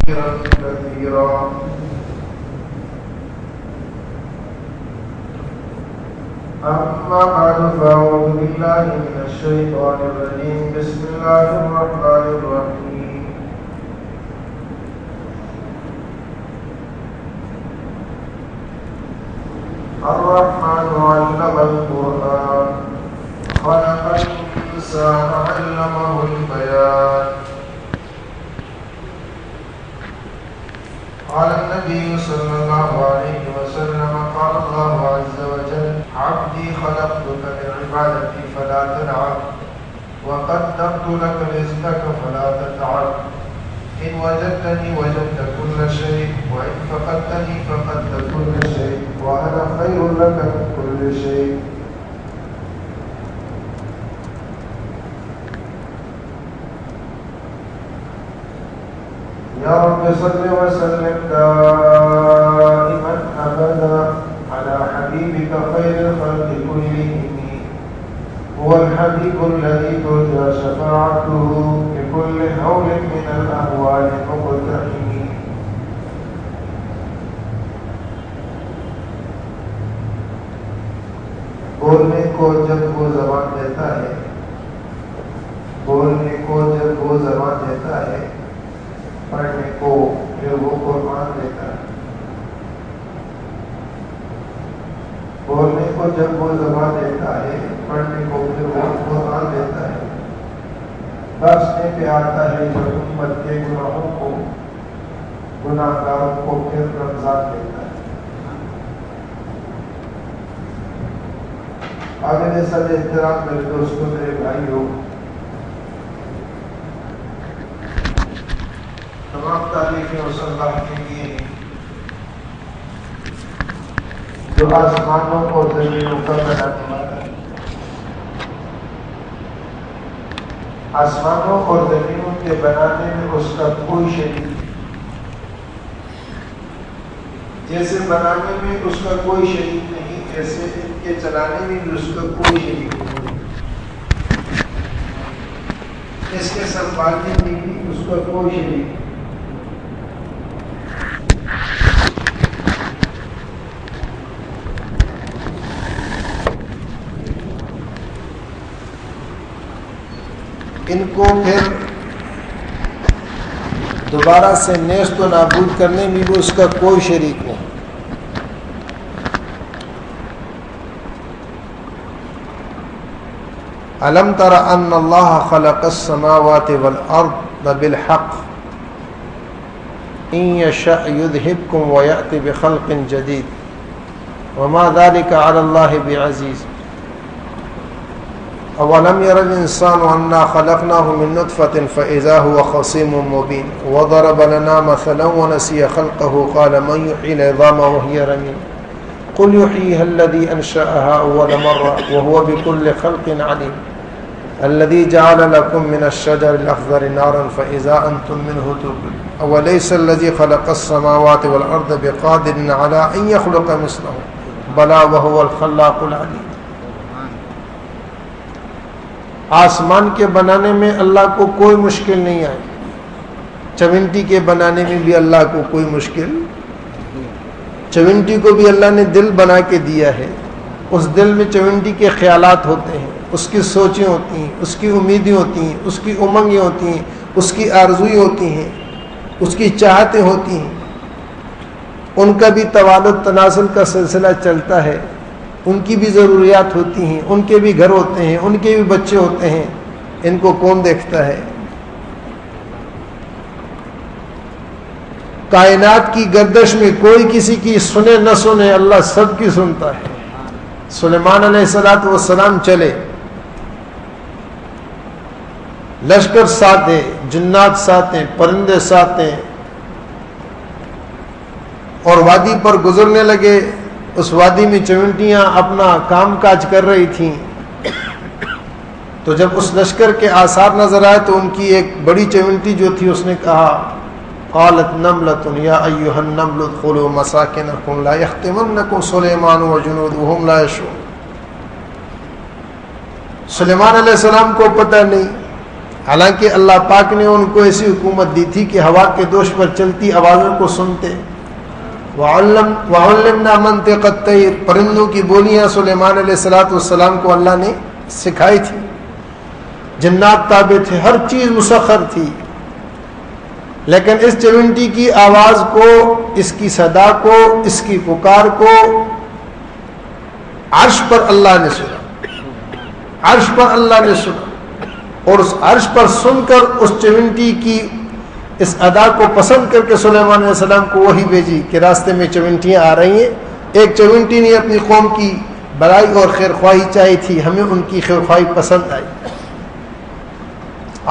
كثيرا. أما بعد فأعوذ بالله من الشيطان الرجيم. بسم الله الرحمن الرحيم. الرحمن علم القرآن خلق الإنسان علمه البيان. قال النبي صلى الله عليه وسلم قال الله عز وجل عبدي خلقتك لعبادتي فلا تلعب وقدرت لك رزقك فلا تتعب إن وجدتني وجدت كل شيء وإن فقدتني فقدت كل شيء وأنا خير لك من كل شيء. يا رب صل وسلم دائما أبدا على حبيبك خير الخلق كلهم. هو الحبيب الذي ترجى شفاعته بكل حول من الأهوال مقتحم. بولنے کو جب وہ زبان دیتا ہے، بولنے کو جب وہ زبان دیتا ہے، پڑھنے کو پھر وہ قرآن دیتا ہے. بولنے کو جب وہ زبان دیتا ہے، پڑھنے کو پھر وہ قرآن دیتا ہے. بخشنے پہ آتا ہے جب امت کے گناہوں کو، گناہگاروں کو پھر رمضان دیتا ہے. قابل صد احترام میرے دوستوں، میرے بھائیوں، تمام تعریفیں اس اللہ کے لیے جو آسمانوں اور زمینوں کا بنانے والا ہے. آسمانوں اور زمینوں کے بنانے میں اس کا کوئی شریک نہیں. جیسے بنانے میں اس کا کوئی شریک نہیں، ایسے ان کے چلانے میں بھی اس کا کوئی شریک نہیں. اس کے سنبھالنے میں بھی اس کا کوئی شریک نہیں. ان کو پھر دوبارہ سے نیست و نابود کرنے میں بھی اس کا کوئی شریک نہیں. الم تر ان اللہ خلق السماوات والارض بالحق ان یشاء یذہبکم ویأتی بخلق جدید وما ذلك علی اللہ بعزیز. اولم یر الانسان انا خلقناه من نطفة فاذا هو خصیم مبین وضرب لنا مثلا ونسی خلقه قال من یحیی العظام وهي رمیم قل یحییها الذی انشأها اول مرة وهو بكل خلق علیم الذي جعل لكم من الشجر الأخضر نارا فإذا أنتم منه توقدون أوليس الذي خلق السماوات والأرض بقادر على أن يخلق مثلهم بلى وهو الخلاق العليم. آسمان کے بنانے میں اللہ کو کوئی مشکل نہیں آئی. چونٹی کے بنانے میں بھی اللہ کو کوئی مشکل. چونٹی کو بھی اللہ نے دل بنا کے دیا ہے. اس دل میں چونٹی کے خیالات ہوتے ہیں، اس کی سوچیں ہوتی ہیں، اس کی امیدیں ہوتی ہیں، اس کی امنگیں ہوتی ہیں، اس کی آرزویں ہوتی ہیں، اس کی چاہتیں ہوتی ہیں. ان کا بھی توالد تناسل کا سلسلہ چلتا ہے. ان کی بھی ضروریات ہوتی ہیں، ان کے بھی گھر ہوتے ہیں، ان کے بھی بچے ہوتے ہیں. ان کو کون دیکھتا ہے؟ کائنات کی گردش میں کوئی کسی کی سنے نہ سنے، اللہ سب کی سنتا ہے. سلیمان علیہ السلام چلے، لشکر ساتھ ہیں، جنات ساتھ ہیں، پرندے ساتھ ہیں، اور وادی پر گزرنے لگے. اس وادی میں چونٹیاں اپنا کام کاج کر رہی تھیں. تو جب اس لشکر کے آثار نظر آئے تو ان کی ایک بڑی چونٹی جو تھی اس نے کہا قالت نملۃ یا ایھا النمل ادخلوا مساکنکم لا یحطمنکم سلیمان وجنودہ وهم لا یشعرون. سلیمان علیہ السلام کو پتہ نہیں حالانکہ اللہ پاک نے ان کو ایسی حکومت دی تھی کہ ہوا کے دوش پر چلتی آوازوں کو سنتے. وَعَلَّمْنَا مَنطِقَ الطَّيْرِ، پرندوں کی بولیاں سلیمان علیہ السلام کو اللہ نے سکھائی تھی. جنات تابع تھے، ہر چیز مسخر تھی. لیکن اس چونٹی کی آواز کو، اس کی صدا کو، اس کی پکار کو عرش پر اللہ نے سنا. عرش پر اللہ نے سنا، اور اس عرش پر سن کر اس چونٹی کی اس ادا کو پسند کر کے سلیمان علیہ السلام کو وحی بھیجی کہ راستے میں چونٹیاں آ رہی ہیں. ایک چونٹی نے اپنی قوم کی بڑائی اور خیر خواہی چاہی تھی، ہمیں ان کی خیر خواہی پسند آئی.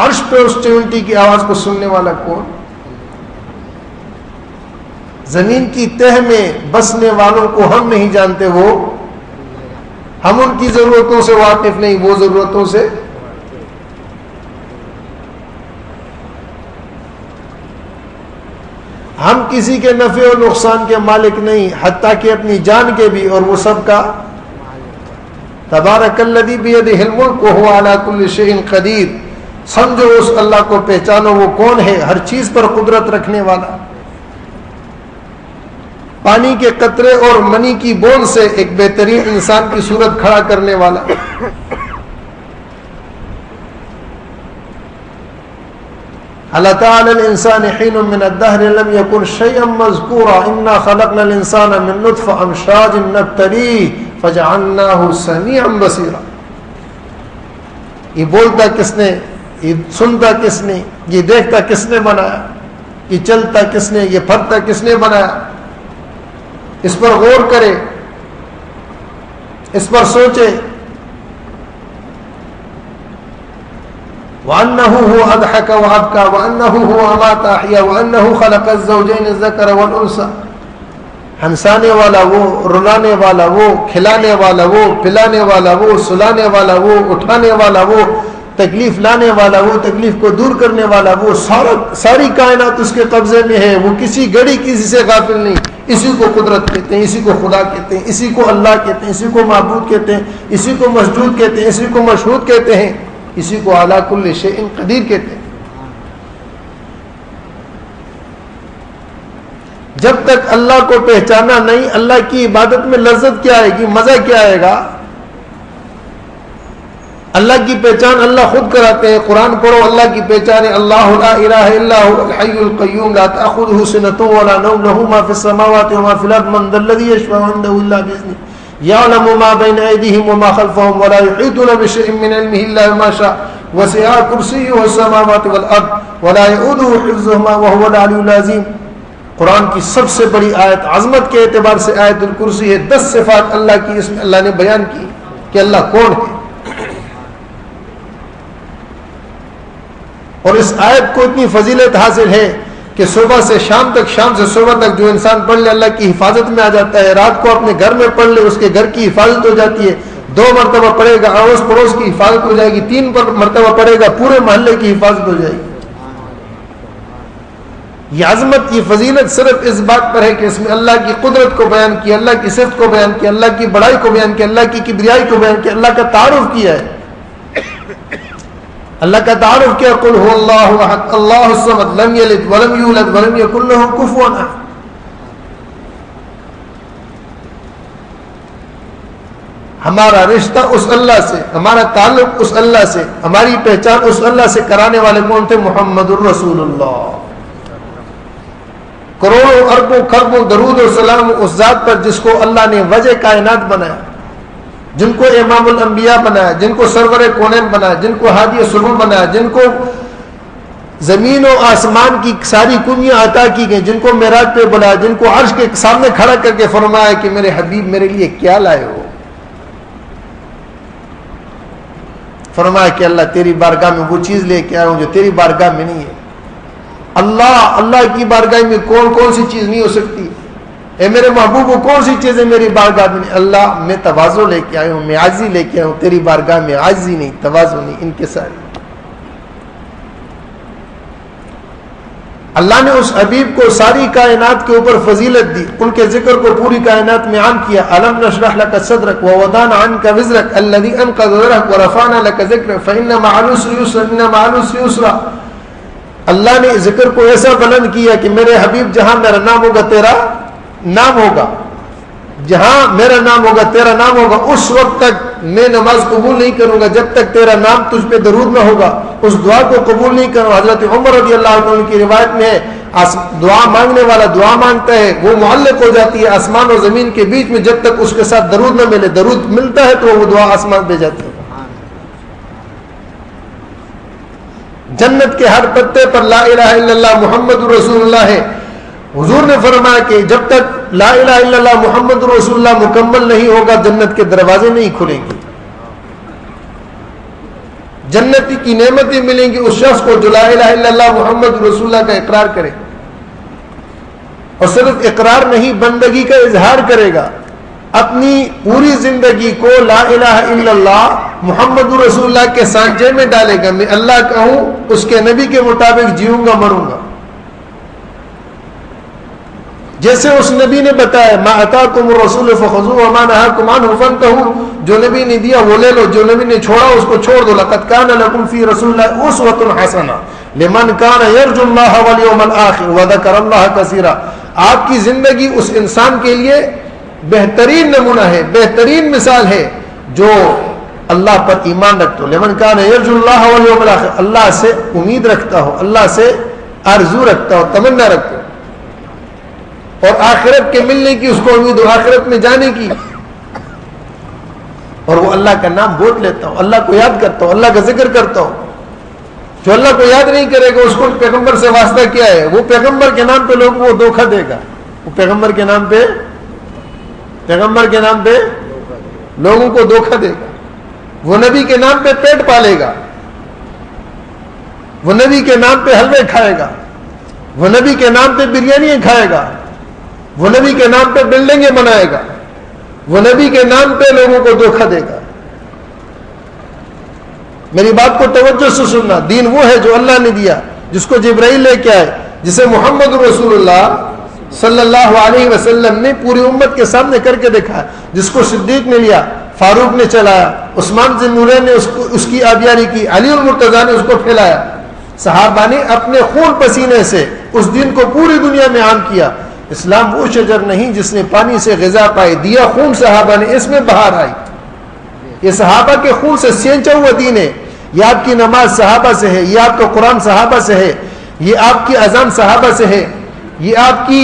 عرش پہ اس چونٹی کی آواز کو سننے والا کون؟ زمین کی تہ میں بسنے والوں کو ہم نہیں جانتے، وہ ہم ان کی ضرورتوں سے واقف نہیں، وہ ضرورتوں سے. ہم کسی کے نفع و نقصان کے مالک نہیں، حتیٰ کہ اپنی جان کے بھی، اور وہ سب کا. تبارک الذی بیدہ الملک وہو علی کل شیء قدیر. سمجھو اس اللہ کو، پہچانو وہ کون ہے، ہر چیز پر قدرت رکھنے والا. پانی کے قطرے اور منی کی بوند سے ایک بہترین انسان کی صورت کھڑا کرنے والا. اللہ تعالی الانسان حین من الدہر لم یکن شیئا مذکورا انا خلقنا الانسان من نطفہ امشاج نبتلیہ فجعلناہ سمیعا بصیرا. یہ بولتا کس نے، یہ سنتا کس نے، یہ دیکھتا کس نے بنایا، یہ چلتا کس نے، یہ پھرتا کس نے بنایا. اس پر غور کرے، اس پر سوچے. وَأَنَّهُ هُوَ أَضْحَكَ وَأَبْكَى وَأَنَّهُ هُوَ أَمَاتَ وَأَحْيَا وَأَنَّهُ خَلَقَ الزَّوْجَيْنِ الذَّكَرَ وَالْأُنثَى. ہنسانے والا وہ، رلانے والا وہ، کھلانے والا وہ، پلانے والا وہ، سلانے والا وہ، اٹھانے والا وہ، تکلیف لانے والا وہ، تکلیف کو دور کرنے والا وہ. ساری کائنات اس کے قبضے میں ہے، وہ کسی گھڑی کسی سے غافل نہیں. اسی کو قدرت کہتے ہیں، اسی کو خدا کہتے ہیں، اسی کو اللہ کہتے ہیں، اسی کو معبود کہتے ہیں، اسی کو مسجود کہتے ہیں، اسی کو مشہود کہتے ہیں، اسی کو علی کل شیء قدیر کہتے ہیں. جب تک اللہ کو پہچانا نہیں، اللہ کی عبادت میں لذت کیا آئے گی، مزہ کیا آئے گا؟ اللہ کی پہچان اللہ خود کراتے ہیں. قرآن پڑھو، اللہ کی پہچان ہے اللہ لا الہ الا هو الحی القیوم لا تأخذه سنة ولا نوم له ما في السماوات وما في الارض من ذا الذي يشفع عنده الا باذنه يعلم ما بين ايديهم وما خلفهم ولا يحيطون بشيء من علمه الا بما شاء وسع كرسيه السماوات والارض ولا يؤوده حفظهما وهو العلي العظيم. قرآن کی سب سے بڑی آیت عظمت کے اعتبار سے آیت الکرسی ہے. 10 صفات اللہ کی اس میں اللہ نے بیان کی کہ اللہ کون ہے. اور اس آیت کو اتنی فضیلت حاصل ہے کہ صبح سے شام تک، شام سے صبح تک جو انسان پڑھ لے اللہ کی حفاظت میں آ جاتا ہے. رات کو اپنے گھر میں پڑھ لے، اس کے گھر کی حفاظت ہو جاتی ہے. 2 مرتبہ پڑھے گا اڑوس پڑوس کی حفاظت ہو جائے گی. 3 مرتبہ پڑھے گا پورے محلے کی حفاظت ہو جائے گی. یہ عظمت، یہ فضیلت صرف اس بات پر ہے کہ اس میں اللہ کی قدرت کو بیان کیا، اللہ کی صفت کو بیان کیا، اللہ کی بڑائی کو بیان کیا، اللہ کی کبریائی کو بیان کیا، اللہ کا تعارف کیا ہے. اللہ کا تعارف کیا، قل هو اللہ احد اللہ الصمد لم یلد ولم یولد ولم یکن له کفوا احد. ہمارا رشتہ اس اللہ سے، ہمارا تعلق اس اللہ سے، ہماری پہچان اس اللہ سے کرانے والے کون تھے؟ محمد الرسول اللہ. کروڑوں اربوں خربوں درود و سلام اس ذات پر جس کو اللہ نے وجہ کائنات بنایا، جن کو امام الانبیاء بنایا، جن کو سرور کونین بنایا، جن کو ہادی سرور بنایا، جن کو زمین و آسمان کی ساری کنیاں عطا کی گئی، جن کو معراج پہ بلایا، جن کو عرش کے سامنے کھڑا کر کے فرمایا کہ میرے حبیب میرے لیے کیا لائے ہو. فرمایا کہ اللہ تیری بارگاہ میں وہ چیز لے کے آیا ہوں جو تیری بارگاہ میں نہیں ہے. اللہ کی بارگاہ میں کون کون سی چیز نہیں ہو سکتی؟ اے میرے محبوب وہ کون سی چیزیں میری بارگاہ میں نہیں؟ اللہ میں تواضع لے کے آیا ہوں، میں عاجزی لے کے آیا ہوں. تیری بارگاہ میں عاجزی نہیں، تواضع نہیں، انکساری. اللہ نے اس حبیب کو ساری کائنات کے اوپر فضیلت دی، ان کے ذکر کو پوری کائنات میں عام کیا. الم نشرح لك صدرك ووضعنا عنك وزرك الذي انقض ظهرك ورفعنا لك ذكرك فإن مع العسر يسرا إن مع العسر يسرا. اللہ نے ذکر کو ایسا بلند کیا کہ میرے حبیب جہاں میرا نام ہوگا تیرا نام ہوگا، جہاں میرا نام ہوگا تیرا نام ہوگا. اس وقت تک میں نماز قبول نہیں کروں گا جب تک تیرا نام تجھ پہ درود نہ ہوگا. اس دعا کو قبول نہیں کروں. حضرت عمر رضی اللہ عنہ کی روایت میں ہے دعا مانگنے والا دعا مانگتا ہے، وہ معلق ہو جاتی ہے آسمان اور زمین کے بیچ میں جب تک اس کے ساتھ درود نہ ملے. درود ملتا ہے تو وہ دعا آسمان پہ جاتی ہے. جنت کے ہر پتے پر لا الہ الا اللہ محمد رسول اللہ ہے. حضور نے فرمایا کہ جب تک لا الہ الا اللہ محمد رسول اللہ مکمل نہیں ہوگا جنت کے دروازے نہیں کھلیں گے. جنت کی نعمتیں ملیں گی اس شخص کو جو لا الہ الا اللہ محمد رسول اللہ کا اقرار کرے، اور صرف اقرار نہیں بندگی کا اظہار کرے گا. اپنی پوری زندگی کو لا الہ الا اللہ محمد رسول اللہ کے سانچے میں ڈالے گا. میں اللہ کا ہوں، اس کے نبی کے مطابق جیوں گا مروں گا. جیسے اس نبی نے بتایا ما اتاکم الرسول فخذوه وما نهاکم عنه فانتهوا، جو نبی نے دیا وہ لے لو، جو نبی نے چھوڑا اس کو چھوڑ دو. لقد كان لكم في رسول الله اسوة حسنة لمن كان يرجو الله واليوم الآخر وذكر الله كثيرا. آپ کی زندگی اس انسان کے لیے بہترین نمونہ ہے، بہترین مثال ہے جو اللہ پر ایمان رکھتا ہو. لمن كان يرجو الله واليوم الآخر، اللہ سے امید رکھتا ہو، اللہ سے آرزو رکھتا ہو، تمنا رکھتا ہو، اور آخرت کے ملنے کی اس کو امید ہو، آخرت میں جانے کی، اور وہ اللہ کا نام بول لیتا ہو، اللہ کو یاد کرتا ہو، اللہ کا ذکر کرتا ہو. جو اللہ کو یاد نہیں کرے گا اس کو پیغمبر سے واسطہ کیا ہے؟ وہ پیغمبر کے نام پہ لوگوں کو دھوکہ دے گا. وہ پیغمبر کے نام پہ لوگوں کو دھوکہ دے گا. وہ نبی کے نام پہ پیٹ پالے گا، وہ نبی کے نام پہ حلوے کھائے گا، وہ نبی کے نام پہ بریانیاں کھائے گا، وہ نبی کے نام پہ بلڈنگیں بنائے گا، وہ نبی کے نام پہ لوگوں کو دھوکہ دے گا. میری بات کو توجہ سے سننا. دین وہ ہے جو اللہ نے دیا، جس کو جبرائیل لے کے آئے، جسے محمد رسول اللہ صلی اللہ علیہ وسلم نے پوری امت کے سامنے کر کے دکھایا، جس کو صدیق نے لیا، فاروق نے چلایا، عثمان ذی النورین نے اس کی آبیاری کی، علی المرتضیٰ نے اس کو پھیلایا. صحابہ نے اپنے خون پسینے سے اس دین کو پوری دنیا میں عام کیا. اسلام وہ شجر نہیں جس نے پانی سے غذا پائی، دیا خون صحابہ نے، اس میں بہار آئی. یہ صحابہ کے خون سے سینچا ہوا دین ہے. یہ آپ کی نماز صحابہ سے ہے، یہ آپ کا قرآن صحابہ سے ہے، یہ آپ کی اذان صحابہ سے ہے، یہ آپ کی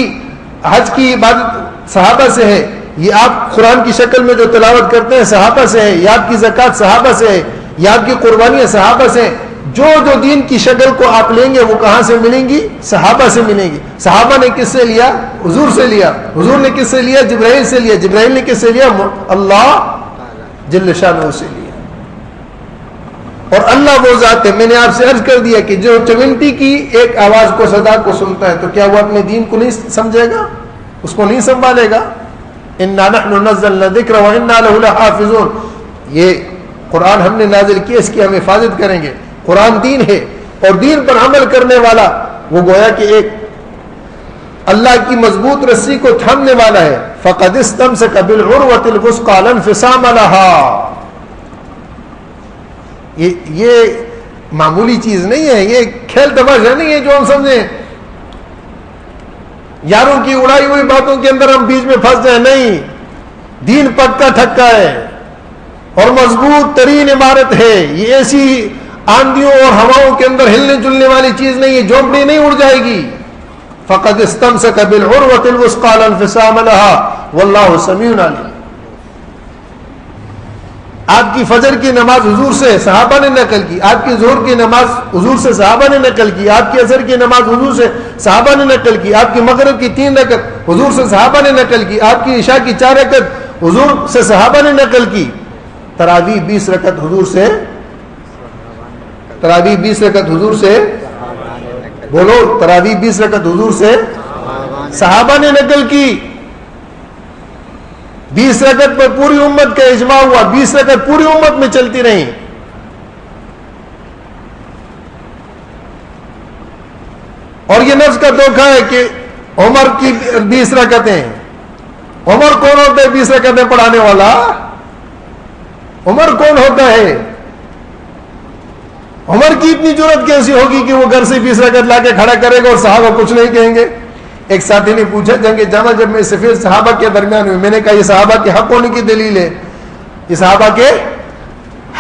حج کی عبادت صحابہ سے ہے، یہ آپ قرآن کی شکل میں جو تلاوت کرتے ہیں صحابہ سے ہے، یہ آپ کی زکوٰۃ صحابہ سے ہے، یہ آپ کی قربانیاں صحابہ سے ہیں. جو دین کی شکل کو آپ لیں گے وہ کہاں سے ملیں گی؟ صحابہ سے ملیں گی. صحابہ نے کس سے لیا؟ حضور سے لیا. حضور نے کس سے لیا؟ جبرائیل سے لیا. جبرائیل نے کس سے لیا؟ اللہ جل شانہ سے لیا. اور اللہ وہ ذات ہے، میں نے آپ سے عرض کر دیا کہ جو چمنٹی کی ایک آواز کو، صدا کو سنتا ہے تو کیا وہ اپنے دین کو نہیں سمجھے گا؟ اس کو نہیں سنبھالے گا؟ انا نحن نزلنا الذکر وانا له لحافظون. یہ قرآن ہم نے نازل کیا، اس کی ہم حفاظت کریں گے. قرآن دین ہے، اور دین پر عمل کرنے والا وہ گویا کہ ایک اللہ کی مضبوط رسی کو تھامنے والا ہے. فقد استمسک بالعروۃ الوثقی لا انفصام لها. یہ معمولی چیز نہیں ہے، یہ کھیل تماشا نہیں ہے جو ہم سمجھیں، یاروں کی اڑائی ہوئی باتوں کے اندر ہم بیچ میں پھنس جائیں. نہیں، دین پکا ٹھکا ہے اور مضبوط ترین عمارت ہے. یہ ایسی آندھیوں اور ہواؤں کے اندر ہلنے جلنے والی چیز نہیں ہے، جھونپڑی نہیں اڑ جائے گی. فقد استمسک بالعروۃ الوثقی لا انفصام لها واللہ سمیع علیم. آپ کی فجر کی نماز حضور سے صحابہ نے نقل کی، آپ کی ظہر کی نماز حضور سے صحابہ نے نقل کی، آپ کی عصر کی نماز حضور سے صحابہ نے نقل کی، آپ کی مغرب کی 3 رکعت حضور سے صحابہ نے نقل کی، آپ کی عشاء کی 4 رکعت حضور سے صحابہ نے نقل کی. تراویح 20 رکعت حضور سے، تراویح 20 رکعت حضور سے، بولو، تراویح 20 رکعت حضور سے صحابہ نے نقل کی. 20 رکعت پر پوری امت کا اجماع ہوا، 20 رکعت پوری امت میں چلتی رہی. اور یہ نفس کا دھوکہ ہے کہ عمر کی 20 رکعتیں. عمر کون ہوتا ہے 20 رکعتیں پڑھانے والا؟ عمر کون ہوتا ہے؟ عمر کی اتنی جرأت کیسی ہوگی کہ وہ گھر سے 20 رکعت لا کے کھڑا کرے گا اور صحابہ کچھ نہیں کہیں گے؟ ایک ساتھی نے پوچھا جنگ جامع جب میں سفید صحابہ کے درمیان ہوئی، میں نے کہا یہ صحابہ کے حق ہونے کی دلیل ہے، یہ صحابہ کے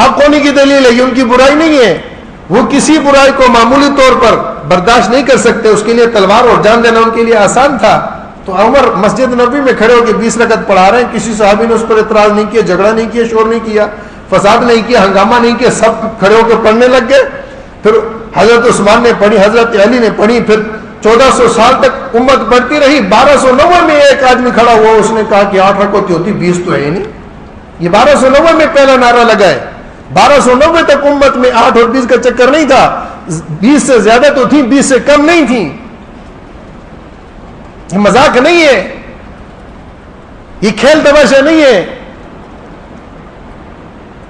حق ہونے کی دلیل ہے، یہ ان کی برائی نہیں ہے. وہ کسی برائی کو معمولی طور پر برداشت نہیں کر سکتے، اس کے لیے تلوار اور جان دینا ان کے لیے آسان تھا. تو عمر مسجد نبوی میں کھڑے ہو کے 20 رکعت پڑھا رہے ہیں، کسی صحابی نے اس پر اعتراض نہیں کیا، جھگڑا نہیں کیا، شور نہیں کیا، فساد نہیں کیا، ہنگامہ نہیں کیا، سب کھڑے ہو کے پڑھنے لگ گئے. پھر حضرت عثمان نے پڑھی، حضرت علی نے پڑھی، پھر 1400 سال تک امت بڑھتی رہی. 1290 میں ایک آدمی کھڑا ہوا، اس نے کہا کہ 8 رکعتیں ہوتی 20 تو ہے نہیں. یہ 1290 میں پہلا نعرہ لگا ہے. 1290 تک امت میں 8 اور 20 کا چکر نہیں تھا. 20 سے زیادہ تو تھی، 20 سے کم نہیں تھی. یہ مذاق نہیں ہے، یہ کھیل تماشا نہیں ہے.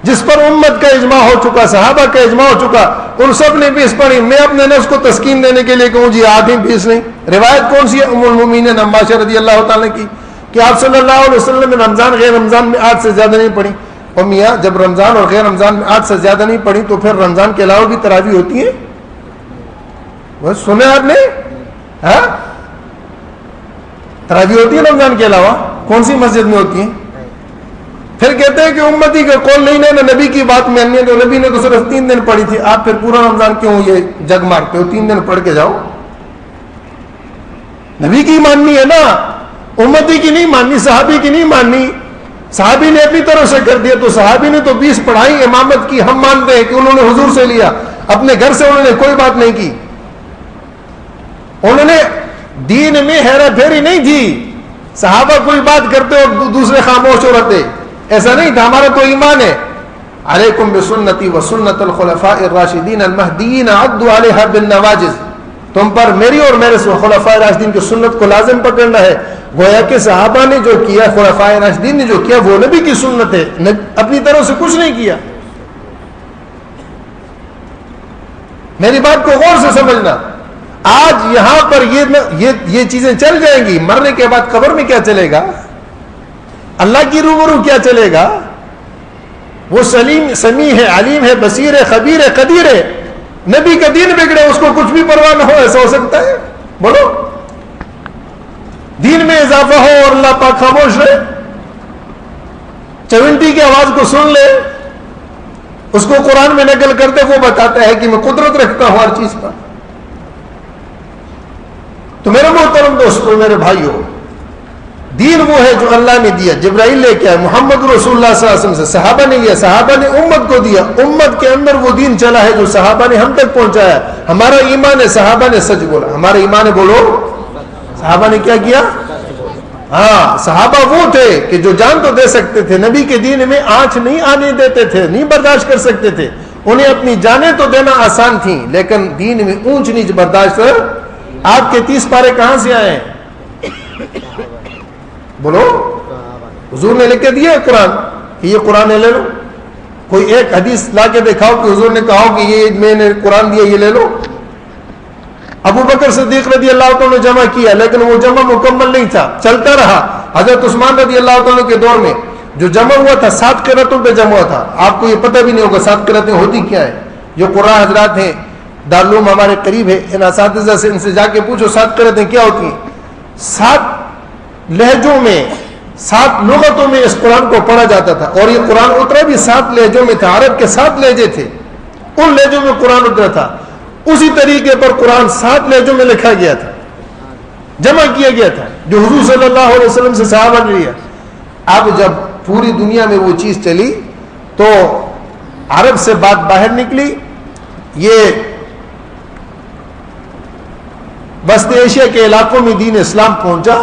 جس پر امت کا اجماع ہو چکا، صحابہ کا اجماع ہو چکا، ان سب نے 20 پڑھی. میں اپنے نفس کو تسکین دینے کے لیے کہوں جی 8 ہی 20 نہیں. روایت کون سی ہے؟ ام المومنین عائشہ رضی اللہ تعالیٰ کی کہ آپ صلی اللہ علیہ وسلم نے رمضان غیر رمضان میں 8 سے زیادہ نہیں پڑھی. اور میاں جب رمضان اور غیر رمضان میں 8 سے زیادہ نہیں پڑھی تو پھر رمضان کے علاوہ بھی تراویح ہوتی ہے؟ وہ سنے آپ نے؟ ہاں تراویح ہوتی ہے رمضان کے علاوہ؟ کون سی مسجد میں ہوتی ہے؟ پھر کہتے ہیں کہ امتی کا قول نہیں ہے، نبی کی بات ماننی ہے. تو نبی نے تو صرف 3 دن پڑھی تھی، آپ پھر پورا رمضان کیوں یہ جگ مارتے ہو؟ 3 دن پڑھ کے جاؤ. نبی کی ماننی ہے نا، امتی کی نہیں ماننی، صحابی کی نہیں ماننی. صحابی نے اپنی طرف سے کر دیا تو صحابی نے تو 20 پڑھائی امامت کی. ہم مانتے ہیں کہ انہوں نے حضور سے لیا، اپنے گھر سے انہوں نے کوئی بات نہیں کی. انہوں نے دین میں ہیرا پھیری نہیں تھی. صحابہ کوئی بات کرتے اور دوسرے خاموش ہو رہتے، ایسا نہیں تھا. ہمارا تو ایمان ہے علیکم بسنتی وسنت الخلفاء الراشدین المہدیین عضوا علیہا بالنواجذ. تم پر میری اور میرے خلفاء راشدین کی سنت کو لازم پکڑنا ہے. گویا کہ صحابہ نے جو کیا، خلفاء راشدین نے جو کیا، وہ نبی کی سنت ہے، اپنی طرف سے کچھ نہیں کیا. میری بات کو غور سے سمجھنا. آج یہاں پر یہ چیزیں چل جائیں گی، مرنے کے بعد قبر میں کیا چلے گا؟ اللہ کی روبرو کیا چلے گا؟ وہ سمیع ہے، علیم ہے، بصیر ہے، خبیر ہے، قدیر ہے. نبی کا دین بگڑے، اس کو کچھ بھی پرواہ نہ ہو، ایسا ہو سکتا ہے؟ بولو. دین میں اضافہ ہو اور اللہ پاک خاموش رہے، چونٹی کی آواز کو سن لے، اس کو قرآن میں نقل کرتے وہ بتاتا ہے کہ میں قدرت رکھتا ہوں ہر چیز پر. تو میرے محترم دوستوں، میرے بھائیوں، دین وہ ہے جو اللہ نے دیا، جبرائیل لے کے آئے، محمد رسول اللہ صلی اللہ علیہ وسلم سے صحابہ نے لیا، صحابہ نے امت کو دیا، امت کے اندر وہ دین چلا ہے جو صحابہ نے ہم تک پہنچایا. ہمارا ایمان ہے صحابہ نے سچ بولا، ہمارا ایمان ہے، بولو صحابہ نے کیا کیا؟ ہاں صحابہ وہ تھے کہ جو جان تو دے سکتے تھے، نبی کے دین میں آنچ نہیں آنے دیتے تھے، نہیں برداشت کر سکتے تھے. انہیں اپنی جانیں تو دینا آسان تھی لیکن دین میں اونچ نیچ برداشت. آپ کے 30 پارے کہاں سے آئے ہیں؟ بولو. حضور نے لکھ کے دیا قرآن کہ یہ قرآن لے لو. کوئی ایک حدیث لا کے دکھاؤ کہ حضور نے کہا کہ یہ میں نے قرآن دیا، یہ لے لو. ابو بکر صدیق رضی اللہ تعالیٰ نے جمع کیا لیکن وہ جمع مکمل نہیں تھا، چلتا رہا. حضرت عثمان رضی اللہ تعالیٰ کے دور میں جو جمع ہوا تھا 7 قرأتوں پہ جمع ہوا تھا. آپ کو یہ پتہ بھی نہیں ہوگا 7 قرأتیں ہوتی کیا ہے. جو قرآن حضرات ہیں، دارالعلوم ہمارے قریب ہے، ان اساتذہ سے ان سے جا کے پوچھو 7 قرأتیں کیا ہوتی ہیں. 7 لہجوں میں، 7 لغتوں میں اس قرآن کو پڑھا جاتا تھا. اور یہ قرآن اترا بھی 7 لہجوں میں تھا. عرب کے 7 لہجے تھے، ان لہجوں میں قرآن اترا تھا. اسی طریقے پر قرآن 7 لہجوں میں لکھا گیا تھا، جمع کیا گیا تھا، جو حضور صلی اللہ علیہ وسلم سے صحابہ نے لیا. اب جب پوری دنیا میں وہ چیز چلی تو عرب سے بات باہر نکلی. یہ وسط ایشیا کے علاقوں میں دین اسلام پہنچا.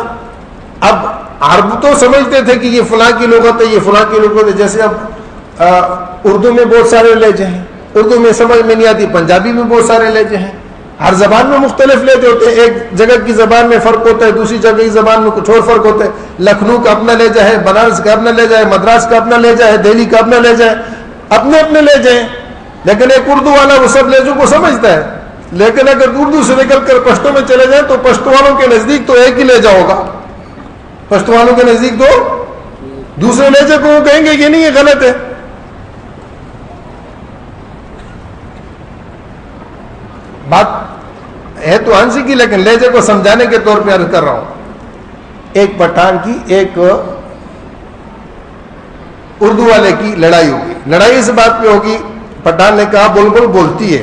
اب عرب تو سمجھتے تھے کہ یہ فلاں کی لغت ہے، یہ فلاں کی لغت ہے. جیسے اب اردو میں بہت سارے لہجے ہیں، اردو میں سمجھ میں نہیں آتی، پنجابی میں بہت سارے لہجے ہیں. ہر زبان میں مختلف لہجے ہوتے ہیں. ایک جگہ کی زبان میں فرق ہوتا ہے، دوسری جگہ کی زبان میں کچھ اور فرق ہوتا ہے. لکھنؤ کا اپنا لہجہ ہے، بنارس کا اپنا لہجہ ہے، مدراس کا اپنا لہجہ ہے، دہلی کا اپنا لہجہ ہے، اپنے اپنے لہجے ہیں. لیکن ایک اردو والا وہ سب لہجوں کو سمجھتا ہے. لیکن اگر اردو سے نکل کر پشتو میں چلے جائیں تو پشتو والوں کے نزدیک تو ایک ہی لہجہ ہوگا، پشتو والوں کے نزدیک تو دوسرے لہجے کو وہ کہیں گے کہ نہیں یہ غلط ہے. بات ہے تو ہنسی کی، لیکن لہجے کو سمجھانے کے طور پہ عرض کر رہا ہوں. ایک پٹھان کی ایک اردو والے کی لڑائی ہوگی. لڑائی اس بات پہ ہوگی، پٹھان نے کہا بلبل بولتی ہے،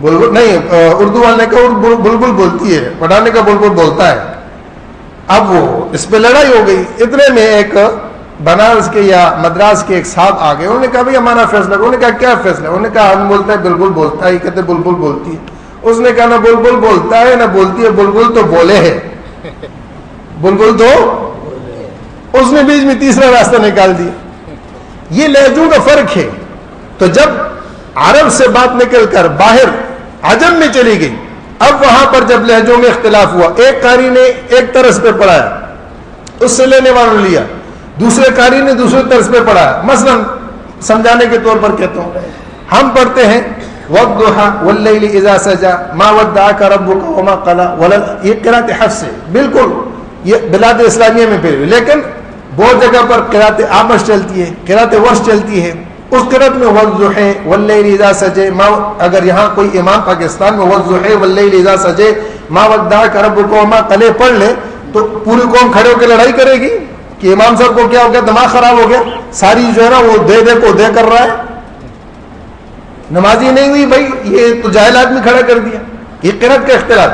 بلبل نہیں، اردو والے نے کہا بلبل بولتی ہے، پٹھان نے کہا بلبل بولتا ہے. اب وہ اس پہ لڑائی ہو گئی. اتنے میں ایک بنارس کے یا مدراس کے ایک صاحب آ گئے. انہوں نے کہا بھائی ہمارا فیصلہ. انہوں نے کہا کیا فیصلہ؟ انہوں نے کہا ہم بولتا ہے بلبل بولتا ہے، یہ کہتے بلبل بولتی ہے. اس نے کہا نہ بلبل بولتا ہے نہ بولتی ہے، بلبل تو بولے ہے، بلبل تو. اس نے بیچ میں تیسرا راستہ نکال دیا. یہ لہجوں کا فرق ہے. تو جب عرب سے بات نکل کر باہر عجم میں چلی گئی، اب وہاں پر جب لہجوں میں اختلاف ہوا، ایک قاری نے ایک طرز پہ پڑھایا، اس سے لینے والوں نے لیا، دوسرے قاری نے دوسرے طرز پہ پڑھایا. مثلا سمجھانے کے طور پر کہتا ہوں، ہم پڑھتے ہیں والضحى واللیل اذا سجى ما ودعك ربك وما قلى، یہ قرأت حفص سے بالکل یہ بلاد اسلامیہ میں پھر، لیکن بہت جگہ پر قرأت آمش چلتی ہے، قرأت ورش چلتی ہے. اس قرأت میں والضحى واللیل اذا سجى، اگر یہاں کوئی امام پاکستان میں والضحى واللیل اذا سجى ما ودعك ربك وما قلى پڑھ لے تو پوری قوم کھڑے ہو کے لڑائی کرے گی کہ امام صاحب کو کیا ہو گیا، دماغ خراب ہو گیا، ساری جو ہے نا وہ دے دے کو دے کر رہا ہے، نمازی نہیں ہوئی. بھائی یہ تو جاہل آدمی کھڑا کر دیا. یہ قرأت کا اختلاف.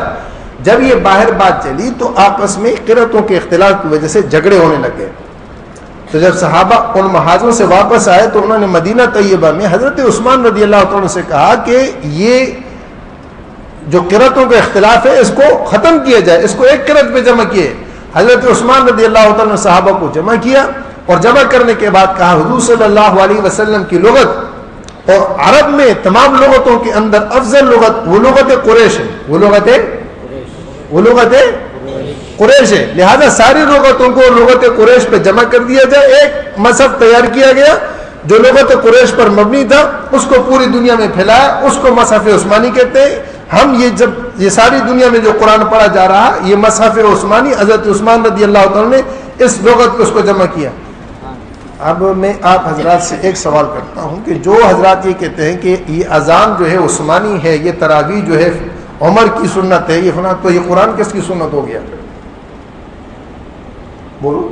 جب یہ باہر بات چلی تو آپس میں قرأتوں کے اختلاف کی وجہ سے جھگڑے ہونے لگے. تو جب صحابہ ان محاذوں سے واپس آئے تو انہوں نے مدینہ طیبہ میں حضرت عثمان رضی اللہ تعالیٰ سے کہا کہ یہ جو قرأتوں کا اختلاف ہے اس کو ختم کیا جائے، اس کو ایک قرأت پہ جمع کیے. حضرت عثمان رضی اللہ تعالیٰ نے صحابہ کو جمع کیا اور جمع کرنے کے بعد کہا حضور صلی اللہ علیہ وسلم کی لغت اور عرب میں تمام لغتوں کے اندر افضل لغت وہ لغت قریش ہے، وہ لغت قریش ہے. لہذا ساری لغتوں کو لغت قریش پہ جمع کر دیا جائے. ایک مصحف تیار کیا گیا جو لغت قریش پر مبنی تھا، اس کو پوری دنیا میں پھیلایا، اس کو مصحف عثمانی کہتے ہیں. ہم یہ جب یہ ساری دنیا میں جو قرآن پڑھا جا رہا یہ مصحف عثمانی، حضرت عثمان رضی اللہ تعالیٰ نے اس لغت کو اس کو جمع کیا. اب میں آپ حضرات سے ایک سوال کرتا ہوں کہ جو حضرات یہ کہتے ہیں کہ یہ اذان جو ہے عثمانی ہے، یہ تراویح جو ہے عمر کی سنت ہے، یہ فلاں، تو یہ قرآن کس کی سنت ہو گیا؟ بولو.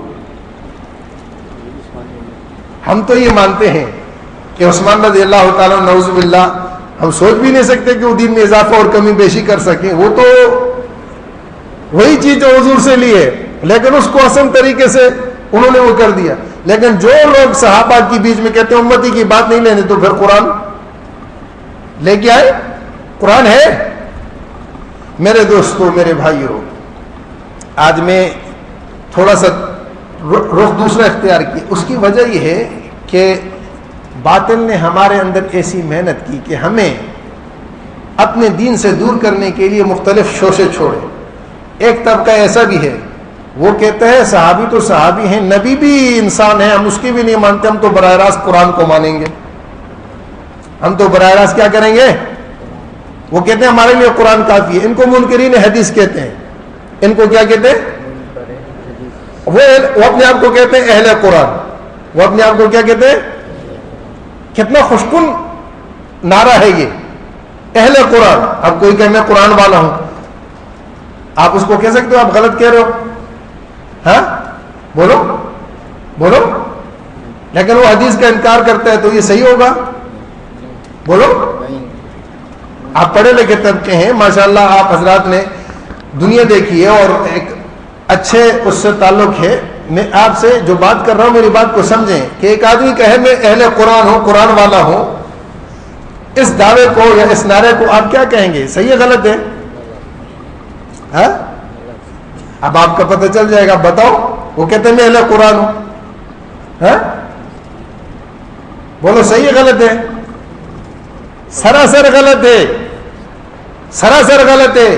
ہم تو یہ مانتے ہیں کہ عثمان رضی اللہ تعالیٰ نعوذ باللہ، ہم سوچ بھی نہیں سکتے کہ وہ دین میں اضافہ اور کمی بیشی کر سکیں. وہ تو وہی چیز جو حضور سے لی ہے، لیکن اس کو آسان طریقے سے انہوں نے وہ کر دیا. لیکن جو لوگ صحابہ کی بیچ میں کہتے ہیں امتی کی بات نہیں لینے، تو پھر قرآن لے کے آئے. قرآن ہے. میرے دوستو، میرے بھائیو، آج میں تھوڑا سا رخ دوسرا اختیار کی. اس کی وجہ یہ ہے کہ باطل نے ہمارے اندر ایسی محنت کی کہ ہمیں اپنے دین سے دور کرنے کے لیے مختلف شوشے چھوڑے. ایک طبقہ ایسا بھی ہے وہ کہتا ہے صحابی تو صحابی ہیں، نبی بھی انسان ہے، ہم اس کی بھی نہیں مانتے، ہم تو براہ راست قرآن کو مانیں گے، ہم تو براہ راست کیا کریں گے. وہ کہتے ہیں ہمارے لیے قرآن کافی ہے. ان کو منکرین حدیث کہتے ہیں. ان کو کیا کہتے ہیں؟ وہ اپنے آپ کو کہتے ہیں اہل قرآن. وہ اپنے آپ کو کیا کہتے ہیں؟ کتنا خوشکن نعرہ ہے یہ، اہل قرآن. اب کوئی کہ میں قرآن والا ہوں، آپ اس کو کہہ سکتے ہو آپ غلط کہہ رہے ہو؟ ہاں بولو بولو. لیکن وہ حدیث کا انکار کرتا ہے تو یہ صحیح ہوگا؟ بولو. آپ پڑھے لکھے طبقے ہیں ماشاءاللہ، آپ حضرات نے دنیا دیکھی ہے اور ایک اچھے اس سے تعلق ہے. میں آپ سے جو بات کر رہا ہوں میری بات کو سمجھیں کہ ایک آدمی کہے میں اہل قرآن ہوں، قرآن والا ہوں، اس دعوے کو یا اس نعرے کو آپ کیا کہیں گے؟ صحیح ہے غلط ہے؟ ہاں اب آپ کا پتہ چل جائے گا. بتاؤ. وہ کہتے ہیں میں اہل قرآن ہوں. ہاں بولو صحیح ہے غلط ہے؟ سراسر غلط ہے، سراسر غلط ہے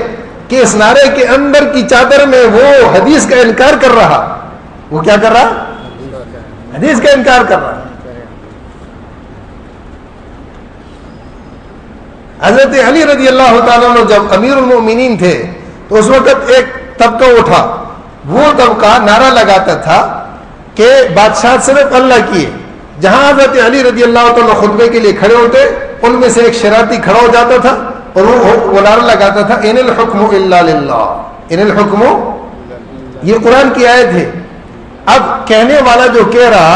کہ اس نعرے کے اندر کی چادر میں وہ حدیث کا انکار کر رہا. وہ کیا کر رہا؟ حدیث کا انکار کر رہا. حضرت علی رضی اللہ تعالیٰ عنہ جب امیر المؤمنین تھے تو اس وقت ایک طبقہ اٹھا، وہ طبقہ نعرہ لگاتا تھا کہ بادشاہ صرف اللہ کی ہے. جہاں حضرت علی رضی اللہ تعالیٰ خطبے کے لیے کھڑے ہوتے ان میں سے ایک شرارتی کھڑا ہو جاتا تھا اور وہ نعرہ لگاتا تھا ان الحکم الا للہ، ان الحکم، یہ قرآن کی آیت ہے. اب کہنے والا جو کہہ رہا،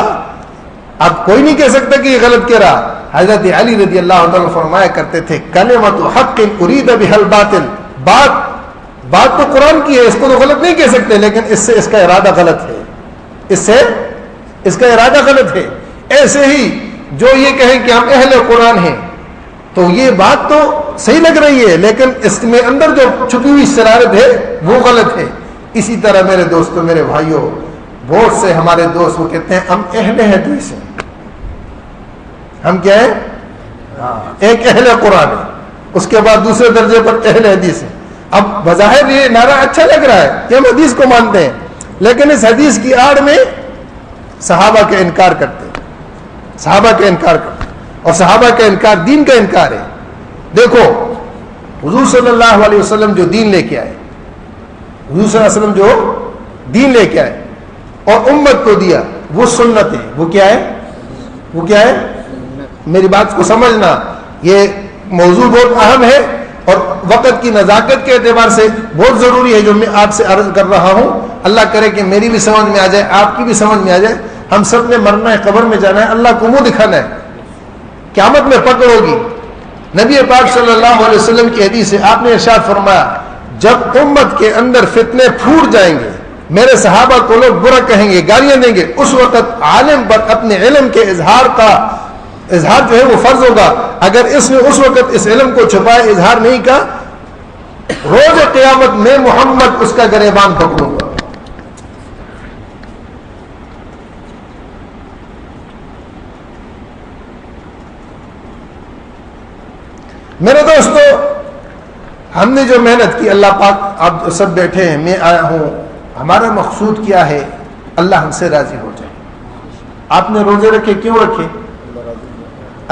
اب کوئی نہیں کہہ سکتا کہ یہ غلط کہہ رہا. حضرت علی رضی اللہ تعالیٰ فرمایا کرتے تھے کلمۃ حق ارید بها الباطل، بات تو قرآن کی ہے، اس کو تو غلط نہیں کہہ سکتے، لیکن اس سے اس کا ارادہ غلط ہے، اس سے اس کا ارادہ غلط ہے. ایسے ہی جو یہ کہیں کہ ہم اہل قرآن ہیں تو یہ بات تو صحیح لگ رہی ہے، لیکن اس میں اندر جو چھپی ہوئی شرارت ہے وہ غلط ہے. اسی طرح میرے دوستوں، میرے بھائیوں، بہت سے ہمارے دوست وہ کہتے ہیں ہم اہل حدیث ہیں. ہم کیا ہیں؟ ایک اہل قرآن ہے، اس کے بعد دوسرے درجے پر اہل حدیث ہے. اب بظاہر یہ نعرہ اچھا لگ رہا ہے کہ ہم حدیث کو مانتے ہیں، لیکن اس حدیث کی آڑ میں صحابہ کا انکار کرتے ہیں، صحابہ کا انکار کرتے ہیں، اور صحابہ کا انکار دین کا انکار ہے. دیکھو حضور صلی اللہ علیہ وسلم جو دین لے کے آئے، حضور صلی اللہ علیہ وسلم جو دین لے کے آئے اور امت کو دیا، وہ سنت ہے. وہ کیا ہے؟ وہ کیا ہے؟ میری بات کو سمجھنا، یہ موضوع بہت اہم ہے اور وقت کی نزاکت کے اعتبار سے بہت ضروری ہے جو میں آپ سے عرض کر رہا ہوں. اللہ کرے کہ میری بھی سمجھ میں آ جائے، آپ کی بھی سمجھ میں آ جائے. ہم سب نے مرنا ہے، قبر میں جانا ہے، اللہ کو منہ دکھانا ہے، قیامت میں پکڑ ہوگی. نبی پاک صلی اللہ علیہ وسلم کی حدیث ہے، آپ نے ارشاد فرمایا جب امت کے اندر فتنے پھوٹ جائیں گے، میرے صحابہ کو لوگ برا کہیں گے، گالیاں دیں گے، اس وقت عالم پر اپنے علم کے اظہار جو ہے وہ فرض ہوگا. اگر اس نے اس وقت اس علم کو چھپائے، اظہار نہیں کا، روز قیامت میں محمد اس کا گریبان پکڑوں گا. میرے دوستو، ہم نے جو محنت کی، اللہ پاک، آپ سب بیٹھے ہیں، میں آیا ہوں، ہمارا مقصود کیا ہے؟ اللہ ہم سے راضی ہو جائے. آپ نے روزے رکھے، کیوں رکھے؟